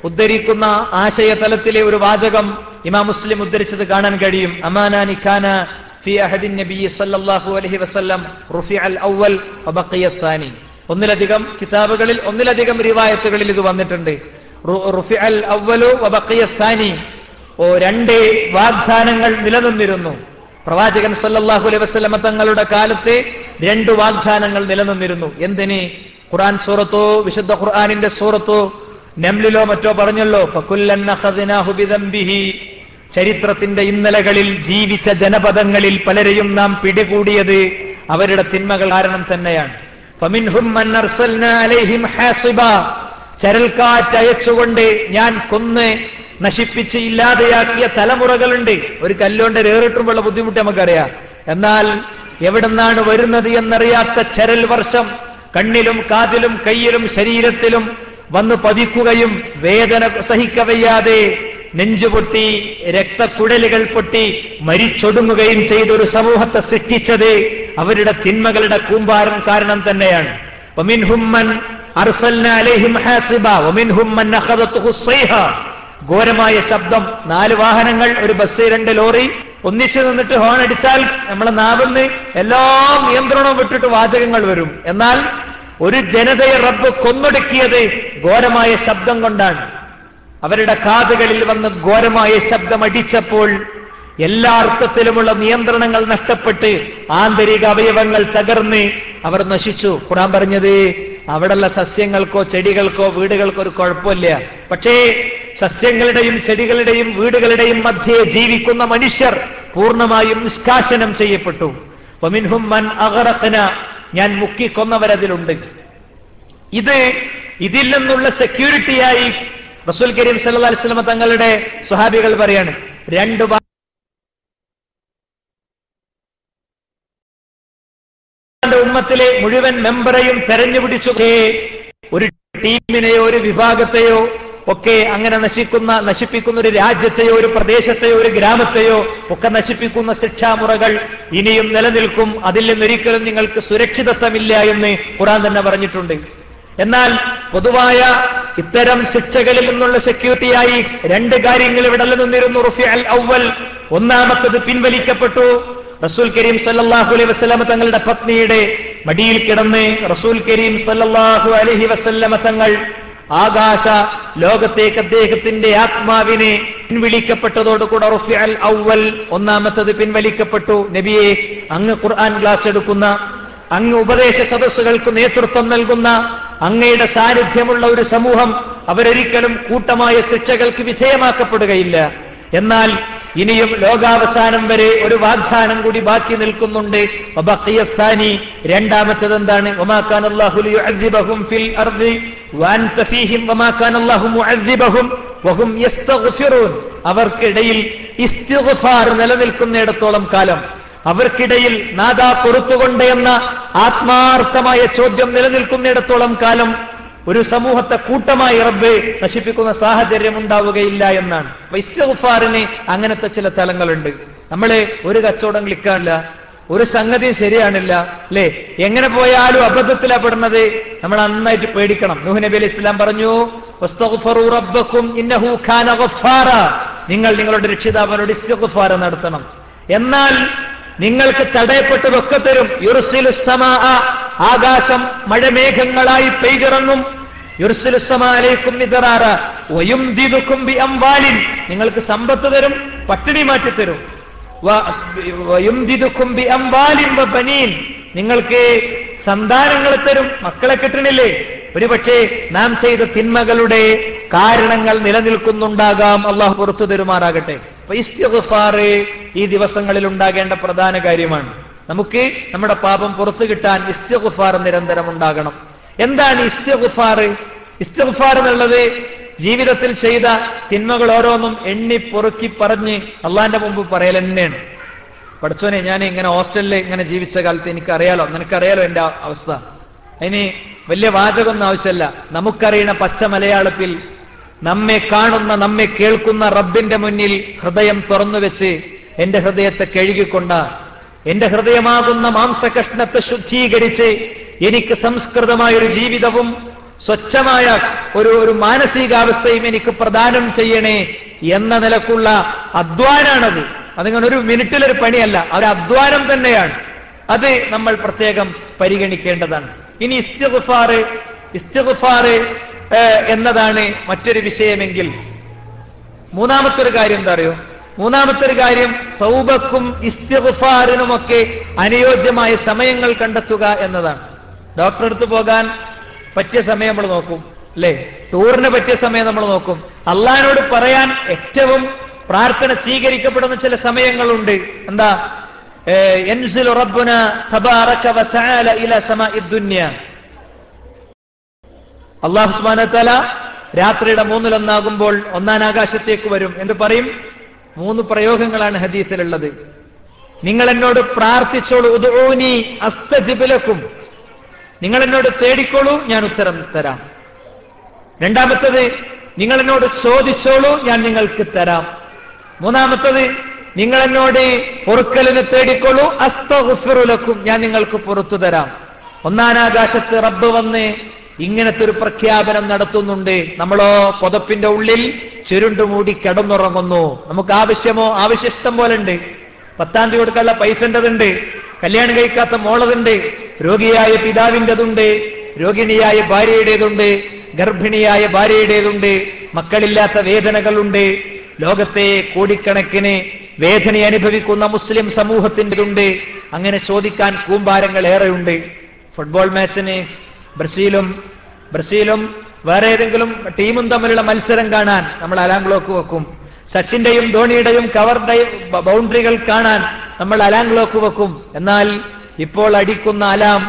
ഉദ്ധരിക്കുന്ന ആശയതലത്തിലെ ഒരു വാചകം ഇമാം മുസ്ലിം ഉദ്ധരിച്ചത് കാണാൻ കഴിയും. അമാനാനി കാന ഫി അഹദിൻ നബി സല്ലല്ലാഹു അലൈഹി വസല്ലം റുഫിഅൽ അവ്വൽ വബഖിയ അസ്സാനി. ഒന്നിലധികം കിതാബുകളിൽ, ഒന്നിലധികം റിവായത്തുകളിൽ ഇത് വന്നിട്ടുണ്ട്. റുഫിഅൽ അവ്വലു വബഖിയ അസ്സാനി, രണ്ട് വാഗ്ദാനങ്ങൾ നിലനിന്നിരുന്നു. പ്രവാചകൻ സല്ലല്ലാഹു അലൈഹി വസല്ലമ തങ്ങളുടെ കാലത്ത് രണ്ട് വാഗ്ദാനങ്ങൾ നിലനിന്നിരുന്നു. എന്തിന്? ഖുർആൻ സൂറത്തോ, വിശുദ്ധ ഖുർആനിന്റെ സൂറത്തോ നംലിലോ മറ്റോ പറഞ്ഞല്ലോ, ഫകുല്ലൻ അഖദ്നാഹു ബിദംബിഹി, ചരിത്രത്തിന്റെ ഇന്നലകളിൽ ജീവിച്ച ജനപദങ്ങളിൽ പലരെയും നാം പിടികൂടിയത് അവരുടെ തിന്മകൾ കാരണം തന്നെയാണ്. ഫമിൻഹും മൻ അർസൽനാ അലൈഹിം ഹാസിബ, ചരൽക്കാറ്റ് അയച്ചുകൊണ്ട് ഞാൻ കൊന്ന് നശിപ്പിച്ച് ഇല്ലാതെയാക്കിയ തലമുറകളുണ്ട്. ഒരു കല്ലുകൊണ്ട് ഏറിട്ടുമുള്ള ബുദ്ധിമുട്ട് നമുക്കറിയാം. എന്നാൽ എവിടെന്നാണ് വരുന്നത് എന്നറിയാത്ത ചരൽ വർഷം കണ്ണിലും കാതിലും കയ്യിലും ശരീരത്തിലും വന്ന് പതിക്കുകയും വേദന സഹിക്കവയ്യാതെ നെഞ്ചുപൊട്ടി രക്തക്കുഴലുകൾ പൊട്ടി മരിച്ചൊടുങ്ങുകയും ചെയ്തൊരു സമൂഹത്തെ സൃഷ്ടിച്ചത് അവരുടെ തിന്മകളുടെ കൂമ്പാരം കാരണം തന്നെയാണ്. വമിൻഹും മൻ അർസൽനാ അലൈഹിം ഹാസിബ വമിൻഹും മൻ അഖദതുഹു സ്വൈഹ, ഘോരമായ ശബ്ദം, 4 വാഹനങ്ങൾ, ഒരു ബസ്, 2 ലോറി ഒന്നിച്ചു നിന്നിട്ട് ഹോൺ അടിച്ചാൽ നമ്മളെ നാവിന്ന് എല്ലാ നിയന്ത്രണവും വിട്ടിട്ട് വാചകങ്ങൾ വരും. എന്നാൽ ഒരു ജനതയെ റബ്ബ് കൊന്നൊടുക്കിയത് ഘോരമായ ശബ്ദം കൊണ്ടാണ്. അവരുടെ കാതുകളിൽ വന്ന് ഘോരമായ ശബ്ദം അടിച്ചപ്പോൾ എല്ലാ അർത്ഥത്തിലുമുള്ള നിയന്ത്രണങ്ങൾ നഷ്ടപ്പെട്ട് ആന്തരിക അവയവങ്ങൾ തകർന്ന് അവർ നശിച്ചു. ഖുർആൻ പറഞ്ഞത് അവിടെയുള്ള സസ്യങ്ങൾക്കോ ചെടികൾക്കോ വീടുകൾക്കോ ഒരു കുഴപ്പമില്ല. പക്ഷേ സസ്യങ്ങളുടെയും ചെടികളുടെയും വീടുകളുടെയും മധ്യേ ജീവിക്കുന്ന മനുഷ്യർ പൂർണ്ണമായും നിഷ്കാശനം ചെയ്യപ്പെട്ടു. ഫമിൻഹും മൻ അഗ്റഖ്ന, ഞാൻ മുക്കിക്കൊന്നവരതിലുണ്ട്. ഇതിൽ നിന്നുള്ള സെക്യൂരിറ്റിയായി റസൂൽ കരീം സല്ലല്ലാഹു അലൈഹി വസല്ലം തങ്ങളുടെ സ്വഹാബികൾ പറയാണ്, രണ്ട് ഉമ്മത്തിലെ മുഴുവൻ മെമ്പറെയും തെരഞ്ഞുപിടിച്ചു ഒരു ടീമിനെയോ ഒരു വിഭാഗത്തെയോ ഒക്കെ അങ്ങനെ നശിപ്പിക്കുന്ന ഒരു രാജ്യത്തെയോ ഒരു പ്രദേശത്തെയോ ഒരു ഗ്രാമത്തെയോ ഒക്കെ നശിപ്പിക്കുന്ന ശിക്ഷാമുറകൾ ഇനിയും നിലനിൽക്കും. അതിൽ നിന്നൊരിക്കലും നിങ്ങൾക്ക് സുരക്ഷിതത്വമില്ല എന്ന് ഖുർആൻ തന്നെ പറഞ്ഞിട്ടുണ്ട്. എന്നാൽ പൊതുവായ ഇത്തരം ശിക്ഷകളിൽ നിന്നുള്ള സെക്യൂരിറ്റിയായി രണ്ട് കാര്യങ്ങൾ ഇവിടെ നിന്നിരുന്നു. റുഫിഅൽ അവ്വൽ, ഒന്നാമത്തത് പിൻവലിക്കപ്പെട്ടു. റസൂൽ കരീം സല്ലല്ലാഹു അലൈഹി വസല്ലമ തങ്ങളുടെ പത്നിയുടെ മടിയിൽ കിടന്ന് റസൂൽ കരീം സല്ലല്ലാഹു അലൈഹി വസല്ലമ തങ്ങൾ ആകാശ ലോകത്തേക്ക് അദ്ദേഹത്തിന്റെ ആത്മാവിനെ പിൻവലിക്കപ്പെട്ടതോടുകൂടെ റുഫിഅൽ അവ്വൽ, ഒന്നാമത്തത് പിൻവലിക്കപ്പെട്ടു. നബിയെ, അങ്ങ് ഖുർആൻ ക്ലാസ് എടുക്കുന്ന, അങ്ങ് ഉപദേശ സദസ്സുകൾക്ക് നേതൃത്വം നൽകുന്ന, അങ്ങയുടെ സാന്നിധ്യമുള്ള ഒരു സമൂഹം അവരൊരിക്കലും കൂട്ടമായ ശിക്ഷകൾക്ക് വിധേയമാക്കപ്പെടുകയില്ല. എന്നാൽ ഇനിയും ലോകാവസാനം വരെ ഒരു വാഗ്ദാനം കൂടി ബാക്കി നിൽക്കുന്നുണ്ട്. വബഖിയത്താനി, രണ്ടാമത്തേത് എന്താണ്? വമാ കാനല്ലാഹു ലിയുഅദ്ദിബഹും ഫിൽ അർദി വഅൻത ഫീഹിം വമാ കാനല്ലാഹു മുഅദ്ദിബഹും വഹും യസ്തഗ്ഫിറൂൻ. അവർക്കിടയിൽ ഇസ്തിഗ്ഫാർ നിലനിൽക്കുന്നിടത്തോളം കാലം, അവർക്കിടയിൽ നാദാ പൊറുത്തുകൊണ്ട് എന്ന ആത്മാർത്ഥമായ ചോദ്യം നിലനിൽക്കുന്നിടത്തോളം കാലം ഒരു സമൂഹത്തെ കൂട്ടമായി റബ്ബ് നശിപ്പിക്കുന്ന സാഹചര്യം ഉണ്ടാവുകയില്ല എന്നാണ്. അപ്പൊ ഇസ്തിഗ്ഫാറിന് അങ്ങനത്തെ ചില തലങ്ങളുണ്ട്. നമ്മള് ഒരു കച്ചവടം ക്ലിക്കാനില്ല, ഒരു സംഗതി ശരിയാണില്ല, അല്ലെ? എങ്ങനെ പോയാലും അബദ്ധത്തിലപ്പെടുന്നത് നമ്മൾ നന്നായിട്ട് പേടിക്കണം. നൂഹ് നബി അലൈഹി ഇസ്ലാം പറഞ്ഞു, വസ്തഗ്ഫിറൂ റബ്ബക്കും ഇന്നഹു കാന ഗഫാറ, നിങ്ങൾ നിങ്ങളുടെ രക്ഷിതാവിനോട് ഇസ്തിഗ്ഫാർ നടത്തണം. എന്നാൽ നിങ്ങൾക്ക് തടയപ്പെട്ടതൊക്കെ തരും. യുർസിലുസ് സമാഅ, ആകാശം മഴമേഘങ്ങളായി പെയ്തിറങ്ങും. യുർസിലുസ് സമാഅ അലൈക്കും മിദ്റാറ വയുംദിദുക്കും ബിഅംവാലിൻ, നിങ്ങൾക്ക് സമ്പത്ത് തരും, പട്ടിണി മാറ്റി തരും. വയുംദിദുക്കും ബിഅംവാലിൻ വബനീൻ, നിങ്ങൾക്ക് സന്താനങ്ങളെ തരും, മക്കളെ കിട്ടണില്ലേ? ഒരുപക്ഷെ നാം ചെയ്ത തിന്മകളുടെ കാരണങ്ങൾ നിലനിൽക്കുന്നുണ്ടാകാം. അള്ളാഹു പുറത്തു തരുമാറാകട്ടെ. അപ്പൊ ഇസ്തിഗ്ഫാർ ഈ ദിവസങ്ങളിൽ ഉണ്ടാകേണ്ട പ്രധാന കാര്യമാണ്. നമുക്ക് നമ്മുടെ പാപം പുറത്തു കിട്ടാൻ ഇസ്തിഗ്ഫാർ നിരന്തരം ഉണ്ടാകണം. എന്താണ് ഇസ്തിഗ്ഫാർ? ഇസ്തിഗ്ഫാർ എന്നുള്ളത് ജീവിതത്തിൽ ചെയ്ത തിന്മകൾ ഓരോന്നും എണ്ണി പൊറുക്കി പറഞ്ഞ് അള്ളാന്റെ മുമ്പ് പറയൽ തന്നെയാണ്. പഠിച്ചോനെ, ഞാൻ ഇങ്ങനെ ഹോസ്റ്റലിൽ ഇങ്ങനെ ജീവിച്ച കാലത്ത് എനിക്കറിയാലോ, നിനക്കറിയാലോ എന്റെ അവസ്ഥ. അതിന് വലിയ വാചകമൊന്നും ആവശ്യമല്ല. നമുക്കറിയണ പച്ച മലയാളത്തിൽ നമ്മെ കാണുന്ന, നമ്മെ കേൾക്കുന്ന റബ്ബിന്റെ മുന്നിൽ ഹൃദയം തുറന്നു വെച്ച് എന്റെ ഹൃദയത്തെ കഴുകിക്കൊണ്ട, എന്റെ ഹൃദയമാകുന്ന മാംസകഷ്ണത്തെ ശുദ്ധീകരിച്ച് എനിക്ക് സംസ്കൃതമായൊരു ജീവിതവും സ്വച്ഛമായ ഒരു മാനസികാവസ്ഥയും എനിക്ക് പ്രദാനം ചെയ്യണേ എന്ന നിലക്കുള്ള അധ്വാനാണത്. അതിങ്ങനെ ഒരു മിനിറ്റിലൊരു പണിയല്ല, ഒരു അധ്വാനം തന്നെയാണ്. അത് നമ്മൾ പ്രത്യേകം പരിഗണിക്കേണ്ടതാണ്. ഇനി ഇസ്തിഗ്ഫാർ എന്നതാണ് മറ്റൊരു വിഷയമെങ്കിൽ, മൂന്നാമത്തെ ഒരു കാര്യം എന്താ അറിയോ? മൂന്നാമത്തെ ഒരു കാര്യം തൗബക്കും ഇസ്തിഗ്ഫാറിനുമൊക്കെ അനുയോജ്യമായ സമയങ്ങൾ കണ്ടെത്തുക എന്നതാണ്. ഡോക്ടറെ അടുത്ത് പോകാൻ പറ്റിയ സമയം നമ്മൾ നോക്കും, അല്ലെ? ടൂറിന് പറ്റിയ സമയം നമ്മൾ നോക്കും. അള്ളാഹിനോട് പറയാൻ ഏറ്റവും പ്രാർത്ഥന സ്വീകരിക്കപ്പെടുന്ന ചില സമയങ്ങളുണ്ട്. എന്താ? യൻസിലു റബ്ബുന തബാറക വതആല ഇലാ സമാഇദ് ദുനിയ. അല്ലാഹു സുബ്ഹാനഹു വതആല രാത്രിയുടെ 1/3 ഒന്നാം ആകാശത്തേക്ക് വരും. എന്ത് പറയും? 3 പ്രയോഗങ്ങളാണ് ഹദീസിലുള്ളത്. നിങ്ങൾ എന്നോട് പ്രാർത്ഥിച്ചോളൂ, ഉദ്ഊനി അസ്തജിബ് ലക്കും, നിങ്ങൾ എന്നോട് തേടിക്കോളൂ, ഞാൻ ഉത്തരം തരാം. രണ്ടാമത്തത്, നിങ്ങൾ എന്നോട് ചോദിച്ചോളൂ, ഞാൻ നിങ്ങൾക്ക് തരാം. മൂന്നാമത്തത്, നിങ്ങൾ എന്നോട് പൊറുക്കലിന് തേടിക്കോളൂ, അസ്തഗ്ഫിറു ലക്കും, ഞാൻ നിങ്ങൾക്ക് പുറത്തു തരാം. ഒന്നാം ആകാശത്ത് റബ്ബ് വന്ന് ഇങ്ങനത്തെ ഒരു പ്രഖ്യാപനം നടത്തുന്നുണ്ട്. നമ്മളോ പുതപ്പിന്റെ ഉള്ളിൽ ചുരുണ്ടുമൂടി കിടന്നുറങ്ങുന്നു. നമുക്ക് ആവശ്യമോ ആവശ്യഷ്ടം പോലെ ഉണ്ട്. 10ാം തീയതി കൊടുക്കാനുള്ള പൈസൻ്റെതുണ്ട്, കല്യാണം കഴിക്കാത്ത മോളതുണ്ട്, രോഗിയായ പിതാവിൻ്റെതുണ്ട്, രോഗിണിയായ ഭാര്യയുടേതുണ്ട്, ഗർഭിണിയായ ഭാര്യയുടേതുണ്ട്, മക്കളില്ലാത്ത വേദനകളുണ്ട്, ലോകത്തെ കോടിക്കണക്കിന് വേദന അനുഭവിക്കുന്ന മുസ്ലിം സമൂഹത്തിൻ്റെതുണ്ട്. അങ്ങനെ ചോദിക്കാൻ കൂമ്പാരങ്ങൾ ഏറെയുണ്ട്. ഫുട്ബോൾ മാച്ചിന് ബ്രസീലും വേറെ ഏതെങ്കിലും ടീമും തമ്മിലുള്ള മത്സരം കാണാൻ നമ്മൾ അലാം ക്ലോക്ക് വെക്കും. സച്ചിന്റെയും ധോണിയുടെയും കവർ ബൗണ്ടറികൾ കാണാൻ നമ്മൾ അലാം ക്ലോക്ക് വെക്കും. എന്നാൽ ഇപ്പോൾ അടിക്കുന്ന അലാം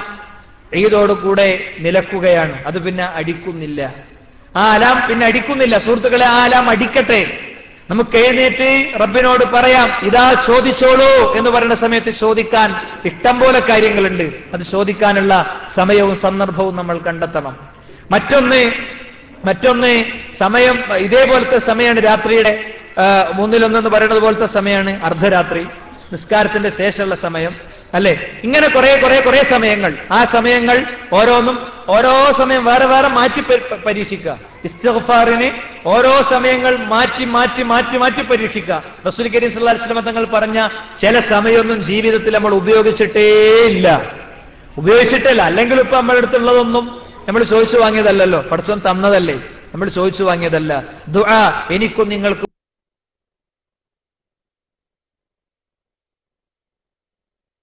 ഈദോടുകൂടെ നിലക്കുകയാണ്. അത് പിന്നെ അടിക്കുന്നില്ല. ആ അലാം പിന്നെ അടിക്കുന്നില്ല. സുഹൃത്തുക്കളെ, ആ അലാം അടിക്കട്ടെ. നമുക്ക് എഴുന്നേറ്റ് റബ്ബിനോട് പറയാം, ഇതാ ചോദിച്ചോളൂ എന്ന് പറയുന്ന സമയത്ത് ചോദിക്കാൻ ഇഷ്ടം പോലെ കാര്യങ്ങളുണ്ട്. അത് ചോദിക്കാനുള്ള സമയവും സന്ദർഭവും നമ്മൾ കണ്ടെത്തണം. മറ്റൊന്ന് സമയം ഇതേപോലത്തെ സമയമാണ് രാത്രിയുടെ 1/3 എന്ന് പറയുന്നത് പോലത്തെ സമയമാണ് അർദ്ധരാത്രി, നിസ്കാരത്തിന്റെ ശേഷമുള്ള സമയം, അല്ലെ? ഇങ്ങനെ കുറെ സമയങ്ങൾ. ആ സമയങ്ങൾ ഓരോ സമയം വേറെ മാറ്റി പരീക്ഷിക്കുക. ഇസ്തിഗ്ഫാറിന് ഓരോ സമയങ്ങൾ മാറ്റി പരീക്ഷിക്കുക. റസൂൽ കരീം സല്ലല്ലാഹു അലൈഹി വസല്ലം തങ്ങൾ പറഞ്ഞ ചില സമയമൊന്നും ജീവിതത്തിൽ നമ്മൾ ഉപയോഗിച്ചിട്ടേ ഇല്ല. അല്ലെങ്കിൽ ഇപ്പൊ നമ്മുടെ അടുത്തുള്ളതൊന്നും നമ്മൾ ചോദിച്ചു വാങ്ങിയതല്ലോ, പടച്ചോൻ തന്നതല്ലേ, നമ്മൾ ചോദിച്ചു വാങ്ങിയതല്ല. ദുആ എനിക്കും നിങ്ങൾക്ക്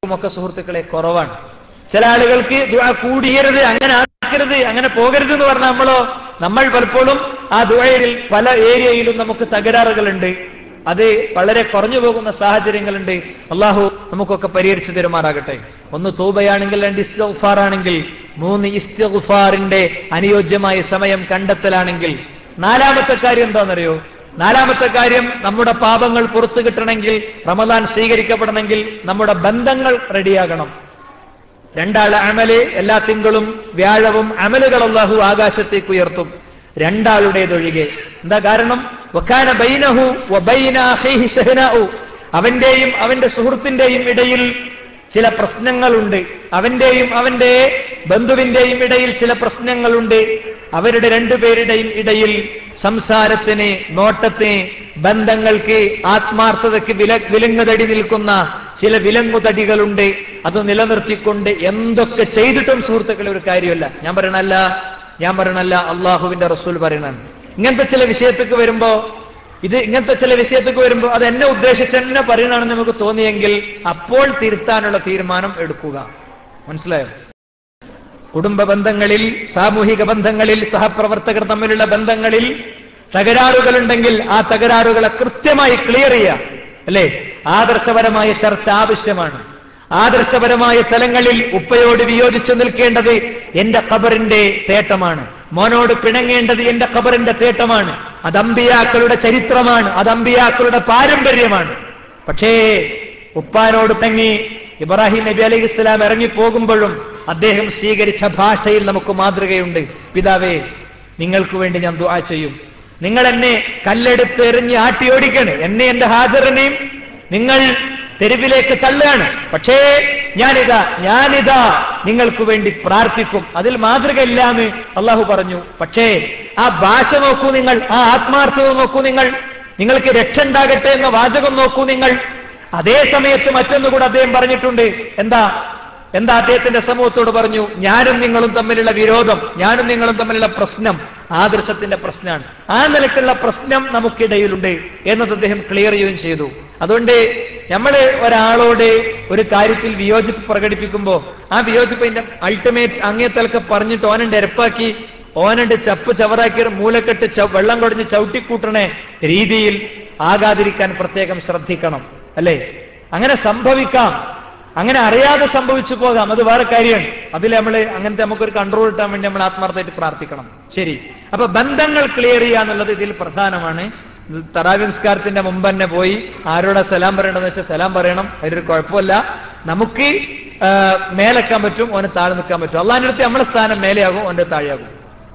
ഒക്കെ സുഹൃത്തുക്കളെ കുറവാണ്. ചില ആളുകൾക്ക് ദുആ കൂടിയരുത്, അങ്ങനെ ആക്കരുത്, അങ്ങനെ പോകരുത് എന്ന് പറഞ്ഞാൽ നമ്മൾ പലപ്പോഴും ആ ദുആയിൽ പല ഏരിയയിലും നമുക്ക് തകരാറുകളുണ്ട്. അത് വളരെ കുറഞ്ഞു പോകുന്ന സാഹചര്യങ്ങളുണ്ട്. അള്ളാഹു നമുക്കൊക്കെ പരിഹരിച്ചു തരുമാറാകട്ടെ. 1 തൗബയാണെങ്കിൽ, 2 ഇസ്തിഗ്ഫാർ ആണെങ്കിൽ, 3 ഇസ്തിഗ്ഫാറിന്റെ അനുയോജ്യമായ സമയം കണ്ടെത്തലാണെങ്കിൽ, 4ാമത്തെ കാര്യം എന്താണെന്നറിയോ? 4ാമത്തെ കാര്യം, നമ്മുടെ പാപങ്ങൾ പുറത്തു കിട്ടണമെങ്കിൽ, റമദാൻ സ്വീകരിക്കപ്പെടണമെങ്കിൽ നമ്മുടെ ബന്ധങ്ങൾ റെഡിയാകണം. 2 അമല് എല്ലാ തിങ്കളും വ്യാഴവും അമലുകൾ അല്ലാഹു ആകാശത്തേക്ക് ഉയർത്തും, 2 ആളുടേതൊഴികെ. എന്താ കാരണം? വകാന ബൈനഹു വബൈന അഖീഹി ശഹനാഉ, അവന്റെയും അവന്റെ സുഹൃത്തിന്റെയും ഇടയിൽ ചില പ്രശ്നങ്ങളുണ്ട്. അവന്റെയും അവന്റെ ബന്ധുവിന്റെയും ഇടയിൽ ചില പ്രശ്നങ്ങളുണ്ട്. അവരുടെ 2 പേരുടെയും ഇടയിൽ സംസാരത്തിന്, നോട്ടത്തിന്, ബന്ധങ്ങൾക്ക്, ആത്മാർത്ഥതയ്ക്ക് വിലങ്ങുതടി നിൽക്കുന്ന ചില വിലങ്ങുതടികളുണ്ട്. അത് നിലനിർത്തിക്കൊണ്ട് എന്തൊക്കെ ചെയ്തിട്ടും സുഹൃത്തുക്കളെ ഒരു കാര്യമല്ല. ഞാൻ പറയണല്ല, അള്ളാഹുവിന്റെ റസൂൽ പറയണാണ്. ഇങ്ങനത്തെ ചില വിഷയത്തേക്ക് വരുമ്പോ അത് എന്നെ ഉദ്ദേശിച്ച് എന്നെ പറയണമെന്ന് നമുക്ക് തോന്നിയെങ്കിൽ അപ്പോൾ തിരുത്താനുള്ള തീരുമാനം എടുക്കുക. മനസ്സിലായോ? കുടുംബ ബന്ധങ്ങളിൽ, സാമൂഹിക ബന്ധങ്ങളിൽ, സഹപ്രവർത്തകർ തമ്മിലുള്ള ബന്ധങ്ങളിൽ തകരാറുകളുണ്ടെങ്കിൽ ആ തകരാറുകളെ കൃത്യമായി ക്ലിയർ ചെയ്യുക, അല്ലെ? ആദർശപരമായ ചർച്ച ആവശ്യമാണ്. ആദർശപരമായ തലങ്ങളിൽ ഉപ്പയോട് വിയോജിച്ചു നിൽക്കേണ്ടത് എന്റെ ഖബറിന്റെ തേട്ടമാണ്. മോനോട് പിണങ്ങേണ്ടത് എന്റെ ഖബറിന്റെ തേട്ടമാണ്. അത് അമ്പിയാക്കളുടെ ചരിത്രമാണ്, അത് അമ്പിയാക്കളുടെ പാരമ്പര്യമാണ്. പക്ഷേ ഉപ്പാനോട് പിണങ്ങി ഇബ്രാഹിം നബി അലൈഹിസ്സലാം ഇറങ്ങിപ്പോകുമ്പോഴും അദ്ദേഹം സ്വീകരിച്ച ഭാഷയിൽ നമുക്ക് മാതൃകയുണ്ട്. പിതാവേ, നിങ്ങൾക്ക് വേണ്ടി ഞാൻ ദുആ ചെയ്യും. നിങ്ങൾ എന്നെ കല്ലെടുത്ത് എറിഞ്ഞ് ആട്ടിയോടിക്കണേ, എന്നെ എന്റെ ഹാജറിനെയും നിങ്ങൾ തെരുവിലേക്ക് തള്ളുകയാണ്. പക്ഷേ ഞാനിതാ നിങ്ങൾക്ക് വേണ്ടി പ്രാർത്ഥിക്കും. അതിൽ മാതൃക ഇല്ലാന്ന് അള്ളാഹു പറഞ്ഞു. പക്ഷേ ആ ഭാഷ നോക്കൂ നിങ്ങൾ, ആ ആത്മാർത്ഥത നോക്കൂ നിങ്ങൾ, നിങ്ങൾക്ക് രക്ഷ ഉണ്ടാകട്ടെ എന്ന വാചകം നോക്കൂ നിങ്ങൾ. അതേ സമയത്ത് മറ്റൊന്നുകൂടെ അദ്ദേഹം പറഞ്ഞിട്ടുണ്ട്. എന്താ അദ്ദേഹത്തിന്റെ സമൂഹത്തോട് പറഞ്ഞു? ഞാനും നിങ്ങളും തമ്മിലുള്ള വിരോധം, ഞാനും നിങ്ങളും തമ്മിലുള്ള പ്രശ്നം ആദർശത്തിന്റെ പ്രശ്നമാണ്. ആ നിലക്കുള്ള പ്രശ്നം നമുക്കിടയിലുണ്ട് എന്നത് അദ്ദേഹം ക്ലിയർ ചെയ്യുകയും ചെയ്തു. അതുകൊണ്ട് നമ്മള് ഒരാളോട് ഒരു കാര്യത്തിൽ വിയോജിപ്പ് പ്രകടിപ്പിക്കുമ്പോൾ ആ വിയോജിപ്പിന്റെ അൾട്ടിമേറ്റ് അങ്ങേത്തലൊക്കെ പറഞ്ഞിട്ട് ഓനുണ്ട് എരപ്പാക്കി, ഓനുണ്ട് ചപ്പ് ചവറാക്കി മൂലക്കെട്ട് വെള്ളം കൊടിഞ്ഞ് ചവിട്ടിക്കൂട്ടണ രീതിയിൽ ആകാതിരിക്കാൻ പ്രത്യേകം ശ്രദ്ധിക്കണം, അല്ലേ? അങ്ങനെ സംഭവിക്കാം, അങ്ങനെ അറിയാതെ സംഭവിച്ചു പോകാം, അത് വേറെ കാര്യമാണ്. അതിൽ അങ്ങനത്തെ നമുക്കൊരു കൺട്രോൾ കിട്ടാൻ വേണ്ടി നമ്മൾ ആത്മാർത്ഥമായിട്ട് പ്രാർത്ഥിക്കണം. ശരി, അപ്പൊ ബന്ധങ്ങൾ ക്ലിയർ ചെയ്യാന്നുള്ളത് ഇതിൽ പ്രധാനമാണ്. തറാവി നിസ്കാരത്തിന്റെ മുമ്പ് തന്നെ പോയി ആരോടാ സലാം പറയണമെന്ന് വെച്ചാൽ സലാം പറയണം, അതിലൊരു കുഴപ്പമില്ല. നമുക്ക് മേലെക്കാൻ പറ്റും, ഓനെ താഴെ നിൽക്കാൻ പറ്റും. അള്ളാഹിന്റെ അടുത്ത് നമ്മളെ സ്ഥാനം മേലെയാകും, ഓന്റെ താഴെയാകും.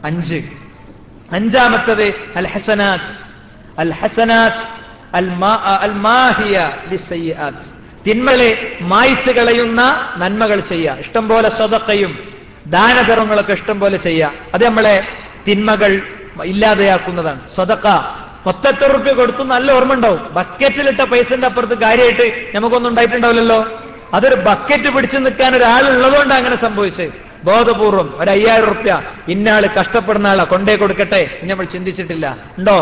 5 അഞ്ചാമത്തത് അൽ ഹസനാത്ത് അൽ മാഹിയ ലിസ്സയ്യിആത്ത്, തിന്മകളെ മായ്ച്ചു കളയുന്ന നന്മകൾ ചെയ്യുക. ഇഷ്ടം പോലെ സദഖയും ദാനധർമ്മങ്ങളൊക്കെ ഇഷ്ടം പോലെ ചെയ്യുക. അത് നമ്മളെ തിന്മകൾ ഇല്ലാതെയാക്കുന്നതാണ്. സദഖ 70 റുപ്യ കൊടുത്തു, നല്ല ഓർമ്മ ഉണ്ടാവും. ബക്കറ്റിലിട്ട പൈസന്റെ അപ്പുറത്ത് കാര്യമായിട്ട് നമുക്കൊന്നും ഉണ്ടായിട്ടുണ്ടാവില്ലല്ലോ. അതൊരു ബക്കറ്റ് പിടിച്ചു നിൽക്കാൻ ഒരാളുള്ളതുകൊണ്ട് അങ്ങനെ സംഭവിച്ചത്. ബോധപൂർവം ഒരു 5000 റുപ്യ ഇന്നാള് കഷ്ടപ്പെടുന്ന ആളാ, കൊണ്ടേ കൊടുക്കട്ടെ എന്ന് നമ്മൾ ചിന്തിച്ചിട്ടില്ല. ഉണ്ടോ?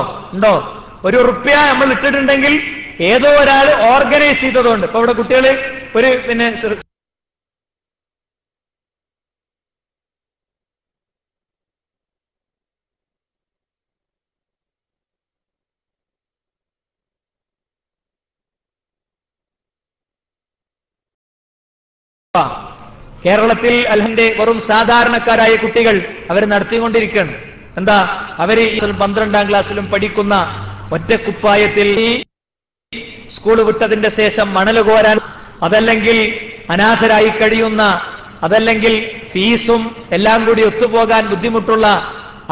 1 റുപ്യ നമ്മൾ ഇട്ടിട്ടുണ്ടെങ്കിൽ ഏതോ ഒരാൾ ഓർഗനൈസ് ചെയ്തതുകൊണ്ട്. ഇപ്പൊ ഇവിടെ കുട്ടികള് ഒരു കേരളത്തിൽ അൽഹന്റെ വെറും സാധാരണക്കാരായ കുട്ടികൾ അവർ നടത്തിക്കൊണ്ടിരിക്കുകയാണ്. എന്താ? അവര് 12ാം ക്ലാസ്സിലും പഠിക്കുന്ന ഒറ്റക്കുപ്പായത്തിൽ സ്കൂൾ വിട്ടതിന്റെ ശേഷം മണൽ കോരാൻ, അതല്ലെങ്കിൽ അനാഥരായി കഴിയുന്ന, അതല്ലെങ്കിൽ ഫീസും എല്ലാം കൂടി ഒത്തുപോകാൻ ബുദ്ധിമുട്ടുള്ള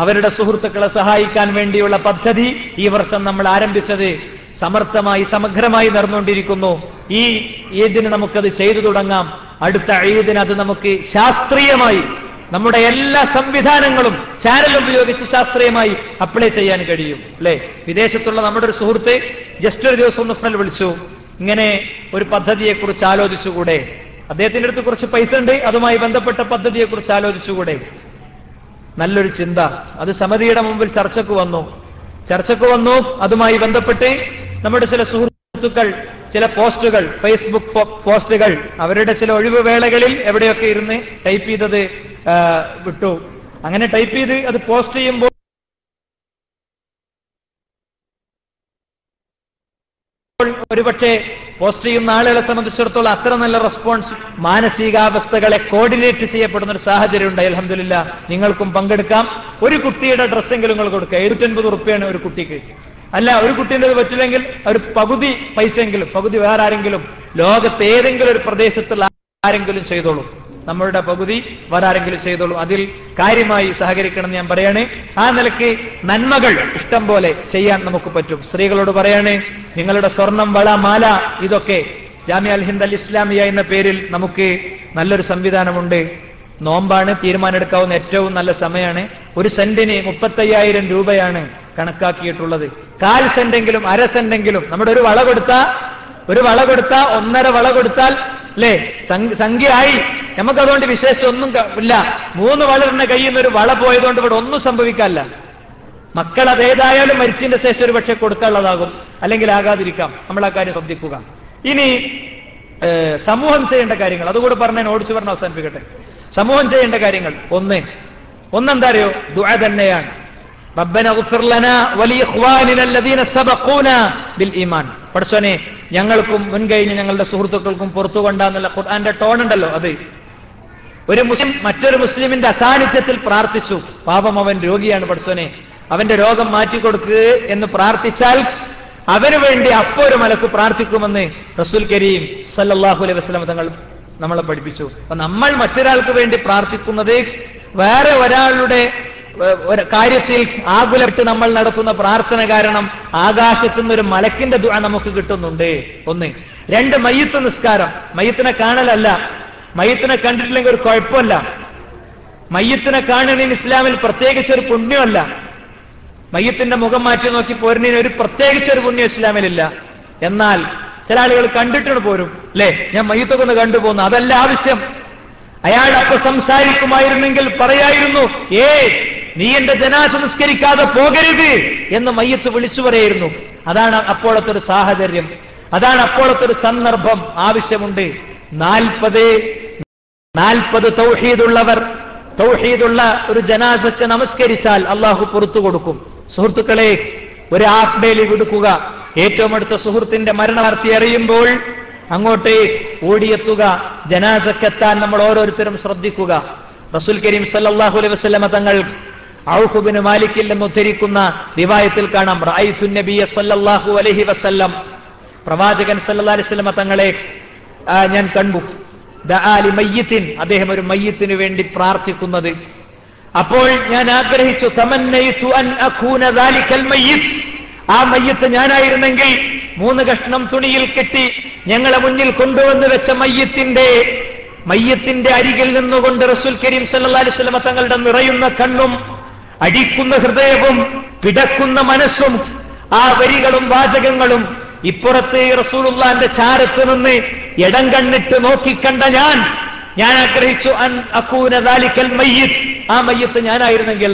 അവരുടെ സുഹൃത്തുക്കളെ സഹായിക്കാൻ വേണ്ടിയുള്ള പദ്ധതി ഈ വർഷം നമ്മൾ ആരംഭിച്ചത് സമർത്ഥമായി സമഗ്രമായി നടന്നുകൊണ്ടിരിക്കുന്നു. ഈ ഈദിന് നമുക്കത് ചെയ്തു തുടങ്ങാം. അടുത്ത ഈദിന് അത് നമുക്ക് ശാസ്ത്രീയമായി നമ്മുടെ എല്ലാ സംവിധാനങ്ങളും ചാനൽ ഉപയോഗിച്ച് ശാസ്ത്രീയമായി അപ്ലൈ ചെയ്യാൻ കഴിയും. അല്ലെ? വിദേശത്തുള്ള നമ്മുടെ ഒരു സുഹൃത്ത് ജസ്റ്റ് ഒരു ദിവസം ഒന്ന് ഫോണിൽ വിളിച്ചു, ഇങ്ങനെ ഒരു പദ്ധതിയെ കുറിച്ച് ആലോചിച്ചുകൂടെ, അദ്ദേഹത്തിന്റെ അടുത്ത് കുറച്ച് പൈസ ഉണ്ട്, അതുമായി ബന്ധപ്പെട്ട പദ്ധതിയെ കുറിച്ച് ആലോചിച്ചുകൂടെ. നല്ലൊരു ചിന്ത. അത് സമിതിയുടെ മുമ്പിൽ ചർച്ചക്ക് വന്നു. അതുമായി ബന്ധപ്പെട്ട് നമ്മുടെ ചില സുഹൃത്തുക്കൾ ചില പോസ്റ്റുകൾ, ഫേസ്ബുക്ക് പോസ്റ്റുകൾ, അവരുടെ ചില ഒഴിവ് വേളകളിൽ എവിടെയൊക്കെ ഇരുന്ന് ടൈപ്പ് ചെയ്തത് വിട്ടു. അങ്ങനെ ടൈപ്പ് ചെയ്ത് അത് പോസ്റ്റ് ചെയ്യുമ്പോൾ ഒരുപക്ഷെ പോസ്റ്റ് ചെയ്യുന്ന ആളുകളെ സംബന്ധിച്ചിടത്തോളം അത്ര നല്ല റെസ്പോൺസ്, മാനസികാവസ്ഥകളെ കോർഡിനേറ്റ് ചെയ്യപ്പെടുന്ന ഒരു സാഹചര്യം ഉണ്ടായി. അൽഹംദുലില്ലാഹ്, നിങ്ങൾക്കും പങ്കെടുക്കാം. ഒരു കുട്ടിയുടെ ഡ്രസ്സെങ്കിലും നിങ്ങൾ കൊടുക്കുക. 750 റുപ്യാണ് ഒരു കുട്ടിക്ക്. അല്ല, ഒരു കുട്ടീൻ്റെ പറ്റില്ലെങ്കിൽ ഒരു പകുതി പൈസയെങ്കിലും, പകുതി വേറെ ആരെങ്കിലും, ലോകത്ത് ഏതെങ്കിലും ഒരു പ്രദേശത്തുള്ള ആരെങ്കിലും ചെയ്തോളൂ. നമ്മളുടെ പകുതി വേറെ ആരെങ്കിലും ചെയ്തോളൂ. അതിൽ കാര്യമായി സഹകരിക്കണം എന്ന് ഞാൻ പറയാണ്. ആ നിലയ്ക്ക് നന്മകൾ ഇഷ്ടം പോലെ ചെയ്യാൻ നമുക്ക് പറ്റും. സ്ത്രീകളോട് പറയാണ്, നിങ്ങളുടെ സ്വർണം, വള, മാല, ഇതൊക്കെ ജാമിഅ അൽ ഹിന്ദ് അൽ ഇസ്ലാമിയ എന്ന പേരിൽ നമുക്ക് നല്ലൊരു സംവിധാനമുണ്ട്. നോമ്പാണ്, തീരുമാനമെടുക്കാവുന്ന ഏറ്റവും നല്ല സമയമാണ്. ഒരു സെന്റിന് 35,000 രൂപയാണ് കണക്കാക്കിയിട്ടുള്ളത്. 1/4 സെന്റെങ്കിലും 1/2 സെന്റെങ്കിലും നമ്മുടെ ഒരു വള കൊടുത്താൽ 1.5 വള കൊടുത്താൽ അല്ലേ സംഖ്യ ആയി. നമുക്കതുകൊണ്ട് വിശേഷിച്ച് ഒന്നും ഇല്ല. 3 വളറിന്റെ കയ്യിൽ നിന്ന് ഒരു വള പോയതുകൊണ്ട് ഇവിടെ ഒന്നും സംഭവിക്കാനില്ല. മക്കൾ അതേതായാലും മരിച്ചതിന്റെ ശേഷം ഒരു പക്ഷെ കൊടുക്കാനുള്ളതാകും, അല്ലെങ്കിൽ ആകാതിരിക്കാം. നമ്മൾ ആ കാര്യം ശ്രദ്ധിക്കുക. ഇനി സമൂഹം ചെയ്യേണ്ട കാര്യങ്ങൾ അതുകൂടെ പറഞ്ഞാൽ ഓടിച്ചു പറഞ്ഞ് അവസാനിപ്പിക്കട്ടെ. സമൂഹം ചെയ്യേണ്ട കാര്യങ്ങൾ ഒന്നെന്താ അറിയോ? ദുആ തന്നെയാണ്. റബ്ബന ഗ്ഫിർ ലനാ വലിഇഖ്വാനിന അല്ലദീന സബഖൂനാ ബിൽ ഈമാൻ. പടച്ചോനെ, ഞങ്ങൾക്കും മുൻകഴിഞ്ഞ ഞങ്ങളുടെ സുഹൃത്തുക്കൾക്കും പുറത്തു കൊണ്ടാന്നുള്ള ഖുർആന്റെ ടോൺ ഉണ്ടല്ലോ, അത് ഒരു മുസ്ലിം മറ്റൊരു മുസ്ലിമിന്റെ അസാന്നിധ്യത്തിൽ പ്രാർത്ഥിച്ചു. പാപം, അവൻ രോഗിയാണ്, പടച്ചോനെ അവന്റെ രോഗം മാറ്റിക്കൊടുക്കുക എന്ന് പ്രാർത്ഥിച്ചാൽ അവന് വേണ്ടി അപ്പോ ഒരു മലക്ക് പ്രാർത്ഥിക്കുമെന്ന് റസൂൽ കരീം സല്ലല്ലാഹു അലൈഹി വസല്ലം തങ്ങൾ നമ്മളെ പഠിപ്പിച്ചു. അപ്പൊ നമ്മൾ മറ്റൊരാൾക്ക് വേണ്ടി പ്രാർത്ഥിക്കുന്നത് വേറെ ഒരാളുടെ കാര്യത്തിൽ ആകുലപ്പെട്ട് നമ്മൾ നടത്തുന്ന പ്രാർത്ഥന കാരണം ആകാശത്തു നിന്ന് ഒരു മലക്കിന്റെ ദുആ നമുക്ക് കിട്ടുന്നുണ്ട്. 1. 2, മയ്യിത്ത് നിസ്കാരം. മയ്യിത്തിനെ കാണലല്ല, മയ്യിത്തിനെ കണ്ടിട്ടില്ലെങ്കിൽ ഒരു കുഴപ്പമല്ല. മയ്യിത്തിനെ കാണുന്നതിന് ഇസ്ലാമിൽ പ്രത്യേകിച്ച് ഒരു പുണ്യമല്ല. മയ്യിത്തിന്റെ മുഖം മാറ്റി നോക്കി പോരുന്നതിന് ഒരു പ്രത്യേകിച്ച് ഒരു പുണ്യം ഇസ്ലാമിലില്ല. എന്നാൽ ചില ആളുകൾ കണ്ടിട്ട് പോരും, അല്ലെ, ഞാൻ മയ്യിത്തൊക്കെ ഒന്ന് കണ്ടുപോകുന്നു. അതല്ല ആവശ്യം. അയാൾ അപ്പൊ സംസാരിക്കുമായിരുന്നെങ്കിൽ പറയായിരുന്നു, നീ എന്റെ ജനാസ നിസ്കരിക്കാതെ പോകരുത് എന്ന് മയ്യത്ത് വിളിച്ചു പറയായിരുന്നു. അതാണ് അപ്പോഴത്തെ ഒരു സാഹചര്യം, അതാണ് അപ്പോഴത്തെ ഒരു സന്ദർഭം. ആവശ്യമുണ്ട്. 40 തൗഹീദുള്ള ഒരു ജനാസക്ക് നമസ്കരിച്ചാൽ അള്ളാഹു പുറത്തു കൊടുക്കും. സുഹൃത്തുക്കളെ, ഒരു ഹാഫ് ഡേയിൽ കൊടുക്കുക. ഏറ്റവും അടുത്ത സുഹൃത്തിന്റെ മരണവാർത്ത അറിയുമ്പോൾ അങ്ങോട്ട് ഓടിയെത്തുക. ജനാസക്കെത്താൻ നമ്മൾ ഓരോരുത്തരും ശ്രദ്ധിക്കുക. റസൂൽ കരീം സല്ലല്ലാഹു അലൈഹി വസല്ലം തങ്ങൾ ഔഫ് ബിൻ മാലിക്കിൽ നിന്ന് ഉദ്ധരിക്കുന്ന റിവായത്തിൽ കാണാം, റഅയ്തു നബിയ സല്ലല്ലാഹു അലൈഹി വസല്ലം, പ്രവാചകൻ സല്ലല്ലാഹു അലൈഹി വസല്ലം തങ്ങളെ ഞാൻ കണ്ടു. ദഅ ലി മയ്യിത്തിൻ, അദ്ദേഹം ഒരു മയ്യിത്തിന് വേണ്ടി പ്രാർത്ഥിക്കുന്നത്. അപ്പോൾ ഞാൻ ആഗ്രഹിച്ചു, തമന്നൈതു അൻ അകൂന ദാലികൽ മയ്യിത്ത്, ആ മയ്യിത്ത് ഞാനായിരുന്നെങ്കിൽ 3 കഷ്ണം തുണിയിൽ കെട്ടി ഞങ്ങളെ മുന്നിൽ കൊണ്ടുവന്ന് വെച്ച മയ്യത്തിന്റെ അരികിൽ നിന്നുകൊണ്ട് റസൂൽ കരീം സല്ലല്ലാഹു അലൈഹി വസല്ലം തങ്ങളുടെ നിറയുന്ന കണ്ണും അടിക്കുന്ന ഹൃദയവും പിടക്കുന്ന മനസ്സും ആ വരികളും വാചകങ്ങളും ഇപ്പുറത്ത് റസൂലുള്ളാഹിന്റെ ചാരത്ത് നിന്ന് ഇടം കണ്ണിട്ട് നോക്കിക്കണ്ട ഞാൻ ആഗ്രഹിച്ചു അൻ അകൂന ദാലികൽ മയ്യിത്ത്, ആ മയ്യിത്ത് ഞാനായിരുന്നെങ്കിൽ.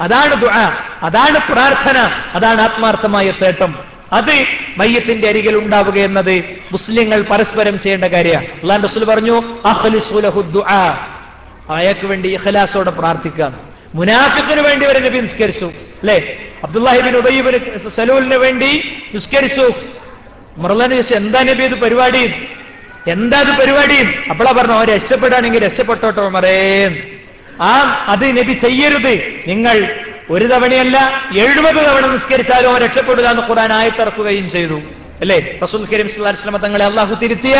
അതാണ് ദുആ, അതാണ് പ്രാർത്ഥന, അതാണ് ആത്മാർത്ഥമായ തേട്ടം. അത് മയ്യത്തിന്റെ അരികിൽ ഉണ്ടാവുക എന്നത് മുസ്ലിങ്ങൾ പരസ്പരം ചെയ്യേണ്ട കാര്യമാണ്. അല്ലാഹു റസൂൽ പറഞ്ഞു, അഖ്ലിസു ലഹു ദുആ, അയാൾക്ക് വേണ്ടി ഇഖ്ലാസോടെ പ്രാർത്ഥിക്കുക. മുനാഫിഖിന് വേണ്ടി വരെ നബി നിസ്കരിച്ചു, അല്ലെ? അബ്ദുല്ലാഹി ബിൻ ഉബയ്യ് ബിൻ സലൂലിന് വേണ്ടി നിസ്കരിച്ചു. മർലാൻ ചോദിച്ചു, എന്താ നബി ഇത് പരിപാടി? എന്താ അത് പരിപാടി? അപ്പോഴാ പറഞ്ഞു, ഓ രക്ഷപ്പെടാണെങ്കിൽ രക്ഷപ്പെട്ടോട്ടോ ഉമറേ. അത് നബി ചെയ്യരുത്. നിങ്ങൾ ഒരു തവണയല്ല 70 തവണ നിസ്കരിച്ചാലും രക്ഷപ്പെടില്ല എന്ന് ഖുർആൻ ആയത്തിറക്കുകയും ചെയ്തു. അല്ലേ? റസൂൽ കരീം സല്ലല്ലാഹു അലൈഹി വസല്ലം തങ്ങളെ അള്ളാഹു തിരുത്തിയ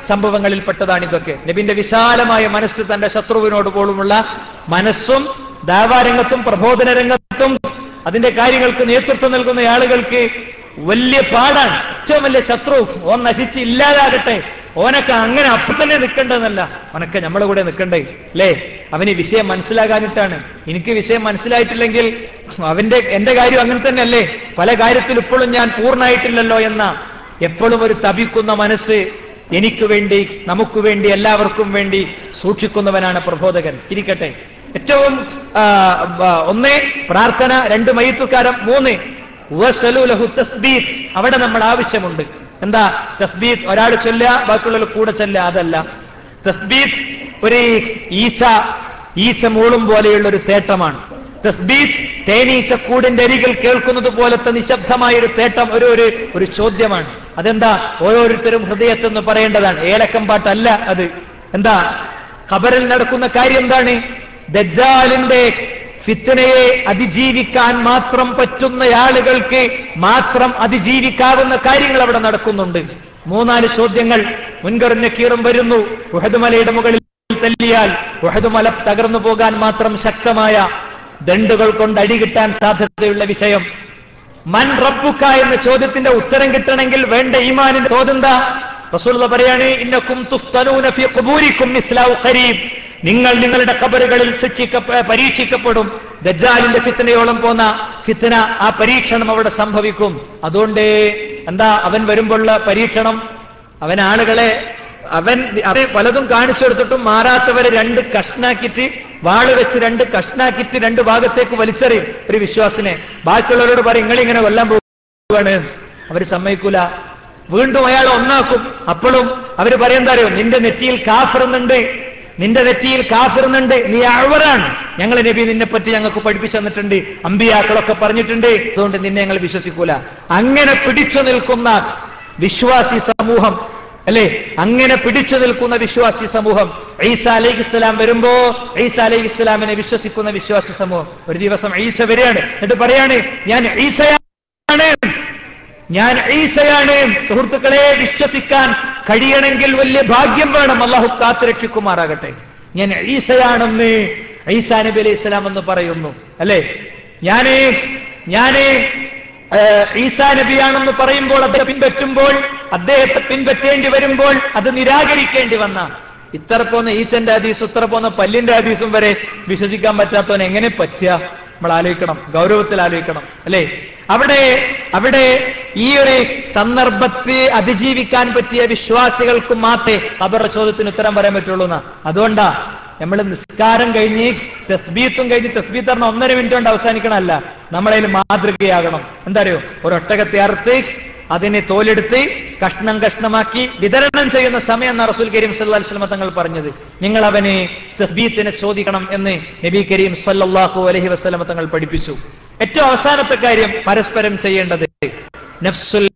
സംഭവങ്ങളിൽ പെട്ടതാണ് ഇതൊക്കെ. നബിന്റെ വിശാലമായ മനസ്സ്, തന്റെ ശത്രുവിനോട് പോലുമുള്ള മനസ്സും, ദാവാരംഗത്തും പ്രബോധന രംഗത്തും അതിന്റെ കാര്യങ്ങൾക്ക് നേതൃത്വം നൽകുന്ന ആളുകൾക്ക് വലിയ പാടാണ്. ഏറ്റവും വലിയ ശത്രു ഓൻ നശിച്ച് ഇല്ലാതാകട്ടെ, ഓനൊക്കെ അങ്ങനെ അപ്പം തന്നെ നിൽക്കേണ്ടതെന്നല്ല, ഓനൊക്കെ നമ്മളെ കൂടെ നിൽക്കണ്ടേ. അല്ലേ? അവന് വിഷയം മനസ്സിലാകാനിട്ടാണ്. എനിക്ക് വിഷയം മനസ്സിലായിട്ടില്ലെങ്കിൽ എന്റെ കാര്യം അങ്ങനെ തന്നെ അല്ലേ? പല കാര്യത്തിലും ഇപ്പോഴും ഞാൻ പൂർണ്ണമായിട്ടില്ലല്ലോ എന്ന എപ്പോഴും ഒരു തപിക്കുന്ന മനസ്സ് എനിക്ക് വേണ്ടി, നമുക്ക് വേണ്ടി, എല്ലാവർക്കും വേണ്ടി സൂക്ഷിക്കുന്നവനാണ് പ്രബോധകൻ. ഇരിക്കട്ടെ. ഏറ്റവും 1 പ്രാർത്ഥന, 2 മയ്യിത്തുസ്കാരം, 3 വസലുലഹു തസ്ബീത്ത്. അവിടെ നമ്മൾ ആവശ്യമുണ്ട്. എന്താ തസ്ബീത്ത്? ഒരാൾ ചൊല്ലുക, ബാക്കിയുള്ളവർ കൂടെ ചൊല്ലുക. അതല്ല തസ്ബീത്ത്. ഒരു ഈച്ച മൂളും പോലെയുള്ള ഒരു തേട്ടമാണ് തസ്ബീത്ത്. തേനീച്ച കൂടിന്റെ അരികിൽ കേൾക്കുന്നത് പോലത്തെ നിശബ്ദമായൊരു തേട്ടം, ഒരു ചോദ്യമാണ്. അതെന്താ? ഓരോരുത്തരും ഹൃദയത്തെന്ന് പറയേണ്ടതാണ്. ഏലക്കം പാട്ടല്ല അത്. എന്താ? ഖബറിൽ നടക്കുന്ന കാര്യം എന്താണ്? ദജ്ജാലിന്റെ ഫിത്നയെ അതിജീവിക്കാൻ മാത്രം പറ്റുന്ന ആളുകൾക്ക് മാത്രം അതിജീവിക്കാവുന്ന കാര്യങ്ങൾ അവിടെ നടക്കുന്നുണ്ട്. 3-4 ചോദ്യങ്ങൾ. മുൻകറും നക്കീറും വരുന്നു. ഉഹദ് മലയുടെ മുകളിൽ തല്ലിയാൽ ഉഹദ് മല തകർന്നു പോകാൻ മാത്രം ശക്തമായ ദണ്ടുകൾ കൊണ്ട് അടി കിട്ടാൻ സാധ്യതയുള്ള വിഷയം. മൻ റബ്ബുക എന്ന ചോദ്യത്തിന്റെ ഉത്തരം കിട്ടണമെങ്കിൽ വേണ്ട ഈമാനിന്റെ തോതെന്താ? റസൂലുള്ളാഹി പറയാണ്, ഇന്നകും തുഫ്തനൂന ഫീ ഖുബൂരികും മിസ്ലഉ ഖരീബ്. നിങ്ങൾ നിങ്ങളുടെ ഖബറുകളിൽ പരീക്ഷിക്കപ്പെടും. ദജ്ജാലിന്റെ ഫിത്നയോളം പോന്ന ഫിത്ന, ആ പരീക്ഷണം അവിടെ സംഭവിക്കും. അതുകൊണ്ട് എന്താ അവൻ വരുമ്പോഴുള്ള പരീക്ഷണം? അവൻ ആളുകളെ പലതും കാണിച്ചു കൊടുത്തിട്ടും മാറാത്തവരെ 2 കഷ്ണാക്കിയിട്ട്, വാള് വെച്ച് 2 കഷ്ണാക്കിയിട്ട് 2 ഭാഗത്തേക്ക് വലിച്ചെറിയും ഒരു വിശ്വാസിനെ. ബാക്കിയുള്ളവരോട് പറയും, നിങ്ങളിങ്ങനെ കൊല്ലാൻ പോവുകയാണ്. അവര് സമ്മതിക്കൂല. വീണ്ടും അയാളെ ഒന്നാക്കും. അപ്പോഴും അവര് പറയുന്നത് അറിയോ? നിന്റെ നെറ്റിയിൽ കാഫിറുന്നുണ്ട്, നിന്റെ നെറ്റിയിൽ കാഫിറുന്നുണ്ട്, നീ അഴവറാണ്. ഞങ്ങൾ നബി നിന്നെ പറ്റി ഞങ്ങൾക്ക് പഠിപ്പിച്ചു തന്നിട്ടുണ്ട്, അമ്പിയാക്കളൊക്കെ പറഞ്ഞിട്ടുണ്ട്, അതുകൊണ്ട് നിന്നെ ഞങ്ങൾ വിശ്വസിക്കൂല. അങ്ങനെ പിടിച്ചു നിൽക്കുന്ന വിശ്വാസി സമൂഹം, അല്ലെ? അങ്ങനെ പിടിച്ചു നിൽക്കുന്ന വിശ്വാസി സമൂഹം. ഈസാ അലൈഹിസ്സലാം വരുമ്പോ ഈസാ അലൈഹിസ്സലാമിനെ വിശ്വസിക്കുന്ന വിശ്വാസി സമൂഹം. ഒരു ദിവസം ഈസ വരികയാണ്, എന്നിട്ട് പറയാണ്, ഞാൻ ഈസയാണ്. സുഹൃത്തുക്കളെ, വിശ്വസിക്കാൻ കഴിയണമെങ്കിൽ വലിയ ഭാഗ്യം വേണം. അള്ളാഹു കാത്തുരക്ഷിക്കുമാറാകട്ടെ. ഞാൻ ഈസയാണെന്ന് ഈസാ നബി അലൈഹി സ്വലാം എന്ന് പറയുന്നു, അല്ലെ? ഞാന് ഈസാ നബിയാണെന്ന് പറയുമ്പോൾ, അദ്ദേഹം പിൻപറ്റുമ്പോൾ, അദ്ദേഹത്തെ പിൻപറ്റേണ്ടി വരുമ്പോൾ അത് നിരാകരിക്കേണ്ടി വന്ന ഇത്ര പോന്ന ഈച്ചന്റെ ഹദീസും ഇത്ര പോന്ന പല്ലിന്റെ ഹദീസും വരെ വിശ്വസിക്കാൻ പറ്റാത്തവൻ എങ്ങനെ പറ്റുക? നമ്മൾ ആലോചിക്കണം, ഗൗരവത്തിൽ ആലോചിക്കണം, അല്ലെ? അവിടെ ഈ ഒരു സന്ദർഭത്തെ അതിജീവിക്കാൻ പറ്റിയ വിശ്വാസികൾക്ക് മാത്രമേ ഖബർ ചോദ്യത്തിന് ഉത്തരം പറയാൻ പറ്റുള്ളൂ എന്നാ. അതുകൊണ്ടാ നമ്മൾ നിസ്കാരം കഴിഞ്ഞ് തസ്ബീത്തും കഴിഞ്ഞ്, തസ്ബീത്ത് പറഞ്ഞ 1.5 മിനിറ്റ് കൊണ്ട് അവസാനിക്കണമല്ല, നമ്മളതിൽ മാതൃകയാകണം. എന്താ അറിയോ? ഒരു ഒട്ടകത്തെ അറുത്ത് അതിനെ തോലെടുത്ത് കഷ്ണം കഷ്ണമാക്കി വിതരണം ചെയ്യുന്ന സമയം എന്ന റസൂൽ കരീം സല്ലല്ലാഹു അലൈഹി വസല്ലം തങ്ങൾ പറഞ്ഞത്. നിങ്ങൾ അവനെ തസ്ബീത്തിനെ ചോദിക്കണം എന്ന് നബി കരീം സല്ലല്ലാഹു അലൈഹി വസല്ലം തങ്ങൾ പഠിപ്പിച്ചു. ഏറ്റവും അവസാനത്തെ കാര്യം പരസ്പരം ചെയ്യേണ്ടത്, നഫ്സുൽ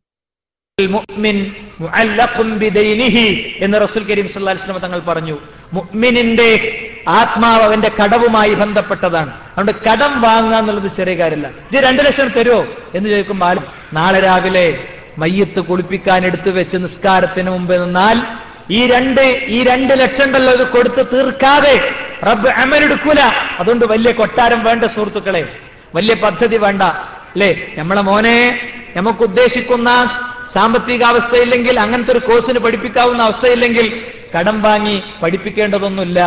മുഅ്മിൻ മുഅല്ലഖുൻ ബിദൈനിഹി എന്ന് റസൂൽ കരീം സല്ലല്ലാഹു അലൈഹി വസല്ലം തങ്ങൾ പറഞ്ഞു. മുഅ്മിനിന്റെ ആത്മാവ് അവന്റെ കടവുമായി ബന്ധപ്പെട്ടതാണ്. അതുകൊണ്ട് കടം വാങ്ങുക എന്നുള്ളത് ചെറിയ കാര്യമല്ല. ഇത് 2 ലക്ഷം തരുമോ എന്ന് ചോദിക്കുമ്പോൾ, നാളെ രാവിലെ മയ്യത്ത് കുളിപ്പിക്കാൻ എടുത്തു വെച്ച് നിസ്കാരത്തിന് മുമ്പ് നിന്നാൽ ഈ 2 ലക്ഷം ഉണ്ടല്ലോ, ഇത് കൊടുത്ത് തീർക്കാതെ റബ്ബ് അമലെടുക്കൂല. അതുകൊണ്ട് വലിയ കൊട്ടാരം വേണ്ട സുഹൃത്തുക്കളെ, വലിയ പദ്ധതി വേണ്ട, അല്ലെ? നമ്മളെ മോനെ നമുക്ക് ഉദ്ദേശിക്കുന്ന സാമ്പത്തികാവസ്ഥയില്ലെങ്കിൽ, അങ്ങനത്തെ ഒരു കോഴ്സിന് പഠിപ്പിക്കാവുന്ന അവസ്ഥയില്ലെങ്കിൽ കടം വാങ്ങി പഠിപ്പിക്കേണ്ടതൊന്നുമില്ല.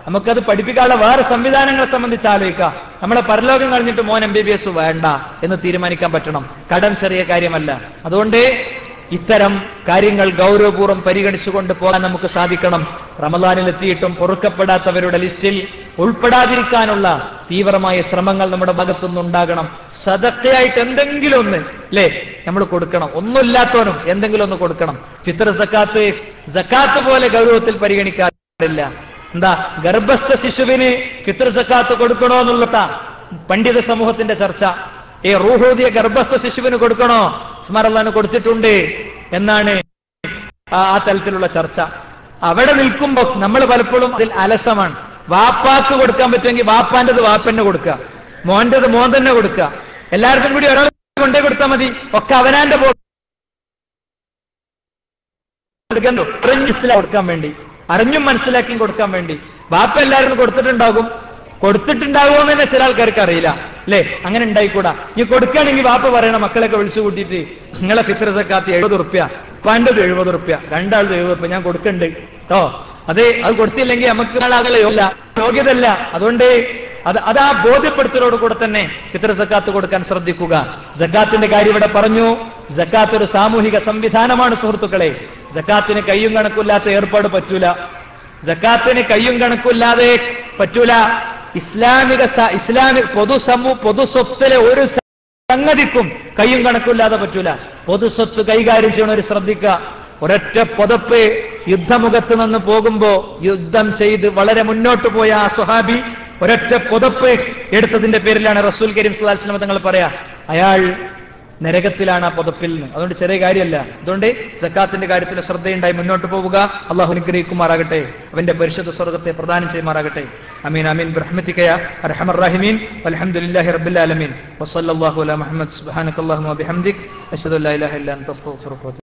നമുക്കത് പഠിപ്പിക്കാനുള്ള വേറെ സംവിധാനങ്ങളെ സംബന്ധിച്ച് ആലോചിക്കാം. നമ്മളെ പരലോകം കഴിഞ്ഞിട്ട് മോൻ MBBS വേണ്ട എന്ന് തീരുമാനിക്കാൻ പറ്റണം. കടം ചെറിയ കാര്യമല്ല. അതുകൊണ്ട് ഇത്തരം കാര്യങ്ങൾ ഗൗരവപൂർവ്വം പരിഗണിച്ചുകൊണ്ട് പോകാൻ നമുക്ക് സാധിക്കണം. റമദാനിൽ എത്തിയിട്ടും പൊറുക്കപ്പെടാത്തവരുടെ ലിസ്റ്റിൽ ഉൾപ്പെടാതിരിക്കാനുള്ള തീവ്രമായ ശ്രമങ്ങൾ നമ്മുടെ ഭാഗത്തുനിന്നുണ്ടാകണം. സദഖയായിട്ട് എന്തെങ്കിലും ഒന്ന്, അല്ലേ, നമ്മൾ കൊടുക്കണം. ഒന്നുമില്ലാത്തവനും എന്തെങ്കിലും ഒന്ന് കൊടുക്കണം. ഫിത്ർ സക്കാത്ത് പോലെ ഗൗരവത്തിൽ പരിഗണിക്കാറില്ല. എന്താ, ഗർഭസ്ഥ ശിശുവിന് ഫിത്ർ സക്കാത്ത് കൊടുക്കണോ എന്നുള്ളതാ പണ്ഡിത സമൂഹത്തിന്റെ ചർച്ച. റൂഹൂദിയ ഗർഭസ്ഥ ശിശുവിന് കൊടുക്കണോ? ഉസ്മാൻ റളിയല്ലാഹു കൊടുത്തിട്ടുണ്ട് എന്നാണ് ആ തലത്തിലുള്ള ചർച്ച. അവിടെ നിൽക്കുമ്പോ നമ്മൾ പലപ്പോഴും അതിൽ അലസമാണ്. വാപ്പാക്ക് കൊടുക്കാൻ പറ്റുമെങ്കിൽ വാപ്പാന്റെത് വാപ്പന്നെ കൊടുക്കുക, മോന്റേത് മോൻ തന്നെ കൊടുക്കുക. എല്ലാവർക്കും കൂടി ഒരാൾ കൊണ്ടേ കൊടുത്താൽ മതി. ഒക്കെ അവനാന്റെ കൊടുക്കാൻ വേണ്ടി, അറിഞ്ഞും മനസ്സിലാക്കിയും കൊടുക്കാൻ വേണ്ടി. വാപ്പ എല്ലാവരും കൊടുത്തിട്ടുണ്ടാകുമോ എന്ന് തന്നെ ചില ആൾക്കാർക്ക് അറിയില്ല, അല്ലേ? അങ്ങനെ ഉണ്ടായിക്കൂടാ. ഈ കൊടുക്കുകയാണെങ്കിൽ വാപ്പ പറയണം, മക്കളൊക്കെ വിളിച്ചു കൂട്ടിയിട്ട് നിങ്ങളെ ഫിത്ർ സക്കാത്ത് 70 ഉറുപ്യ, ഉപ്പാൻ്റെത് 70 ഉറുപ്യ, രണ്ടാളത് 70 ഉറുപ്യ ഞാൻ കൊടുക്കണ്ട് കേട്ടോ. അത് കൊടുത്തില്ലെങ്കിൽ നമുക്ക് യോഗ്യതല്ല. അതുകൊണ്ട് അത് ആ ബോധ്യപ്പെടുത്തലോട് കൂടെ തന്നെ ഫിത്ർ സക്കാത്ത് കൊടുക്കാൻ ശ്രദ്ധിക്കുക. സക്കാത്തിന്റെ കാര്യം ഇവിടെ പറഞ്ഞു. സക്കാത്ത് ഒരു സാമൂഹിക സംവിധാനമാണ് സുഹൃത്തുക്കളെ. സക്കാത്തിന് കയ്യും കണക്കില്ലാത്ത ഏർപ്പാട് പറ്റൂല. സക്കാത്തിന് കയ്യും കണക്കില്ലാതെ പറ്റൂല. ഇസ്ലാമിക പൊതുസ്വത്തിലെ ഒരു സംഗതിക്കും കയ്യും കണക്കില്ലാതെ പറ്റൂല. പൊതുസ്വത്ത് കൈകാര്യം ചെയ്യണവർ ശ്രദ്ധിക്കുക. ഒരൊറ്റ പുതപ്പ് യുദ്ധമുഖത്ത് നിന്ന് പോകുമ്പോ യുദ്ധം ചെയ്ത് വളരെ മുന്നോട്ട് പോയ ആ സ്വഹാബി ഒരൊറ്റ പുതപ്പ് എടുത്തതിന്റെ പേരിലാണ് റസൂൽ കരീം സ്വല്ലല്ലാഹു അലൈഹി വസല്ലം തങ്ങൾ പറയാ, അയാൾ നരകത്തിലാണ് ആ പുതപ്പിൽ നിന്ന്. അതുകൊണ്ട് ചെറിയ കാര്യമല്ല. അതുകൊണ്ട് സക്കാത്തിന്റെ കാര്യത്തിൽ ശ്രദ്ധയുണ്ടായി മുന്നോട്ട് പോവുക. അള്ളാഹു അനുഗ്രഹിക്കുമാറാകട്ടെ, അവന്റെ പരിശുദ്ധ സ്വർഗ്ഗത്തെ പ്രദാനം ചെയ്യുമാറാകട്ടെ. അമീൻ അമീൻ ബിറഹ്മതിക യാ അർഹമർ റഹീമീൻ. വൽഹംദുലില്ലാഹി റബ്ബിൽ ആലമീൻ. വസല്ലല്ലാഹു അലാ മുഹമ്മദ് സുബ്ഹാനകല്ലാഹുമ്മ വബിഹംദിക അശ്ഹദു അല്ലാ ഇലാഹ ഇല്ലാ അൻത അസ്തഗ്ഫിറുക.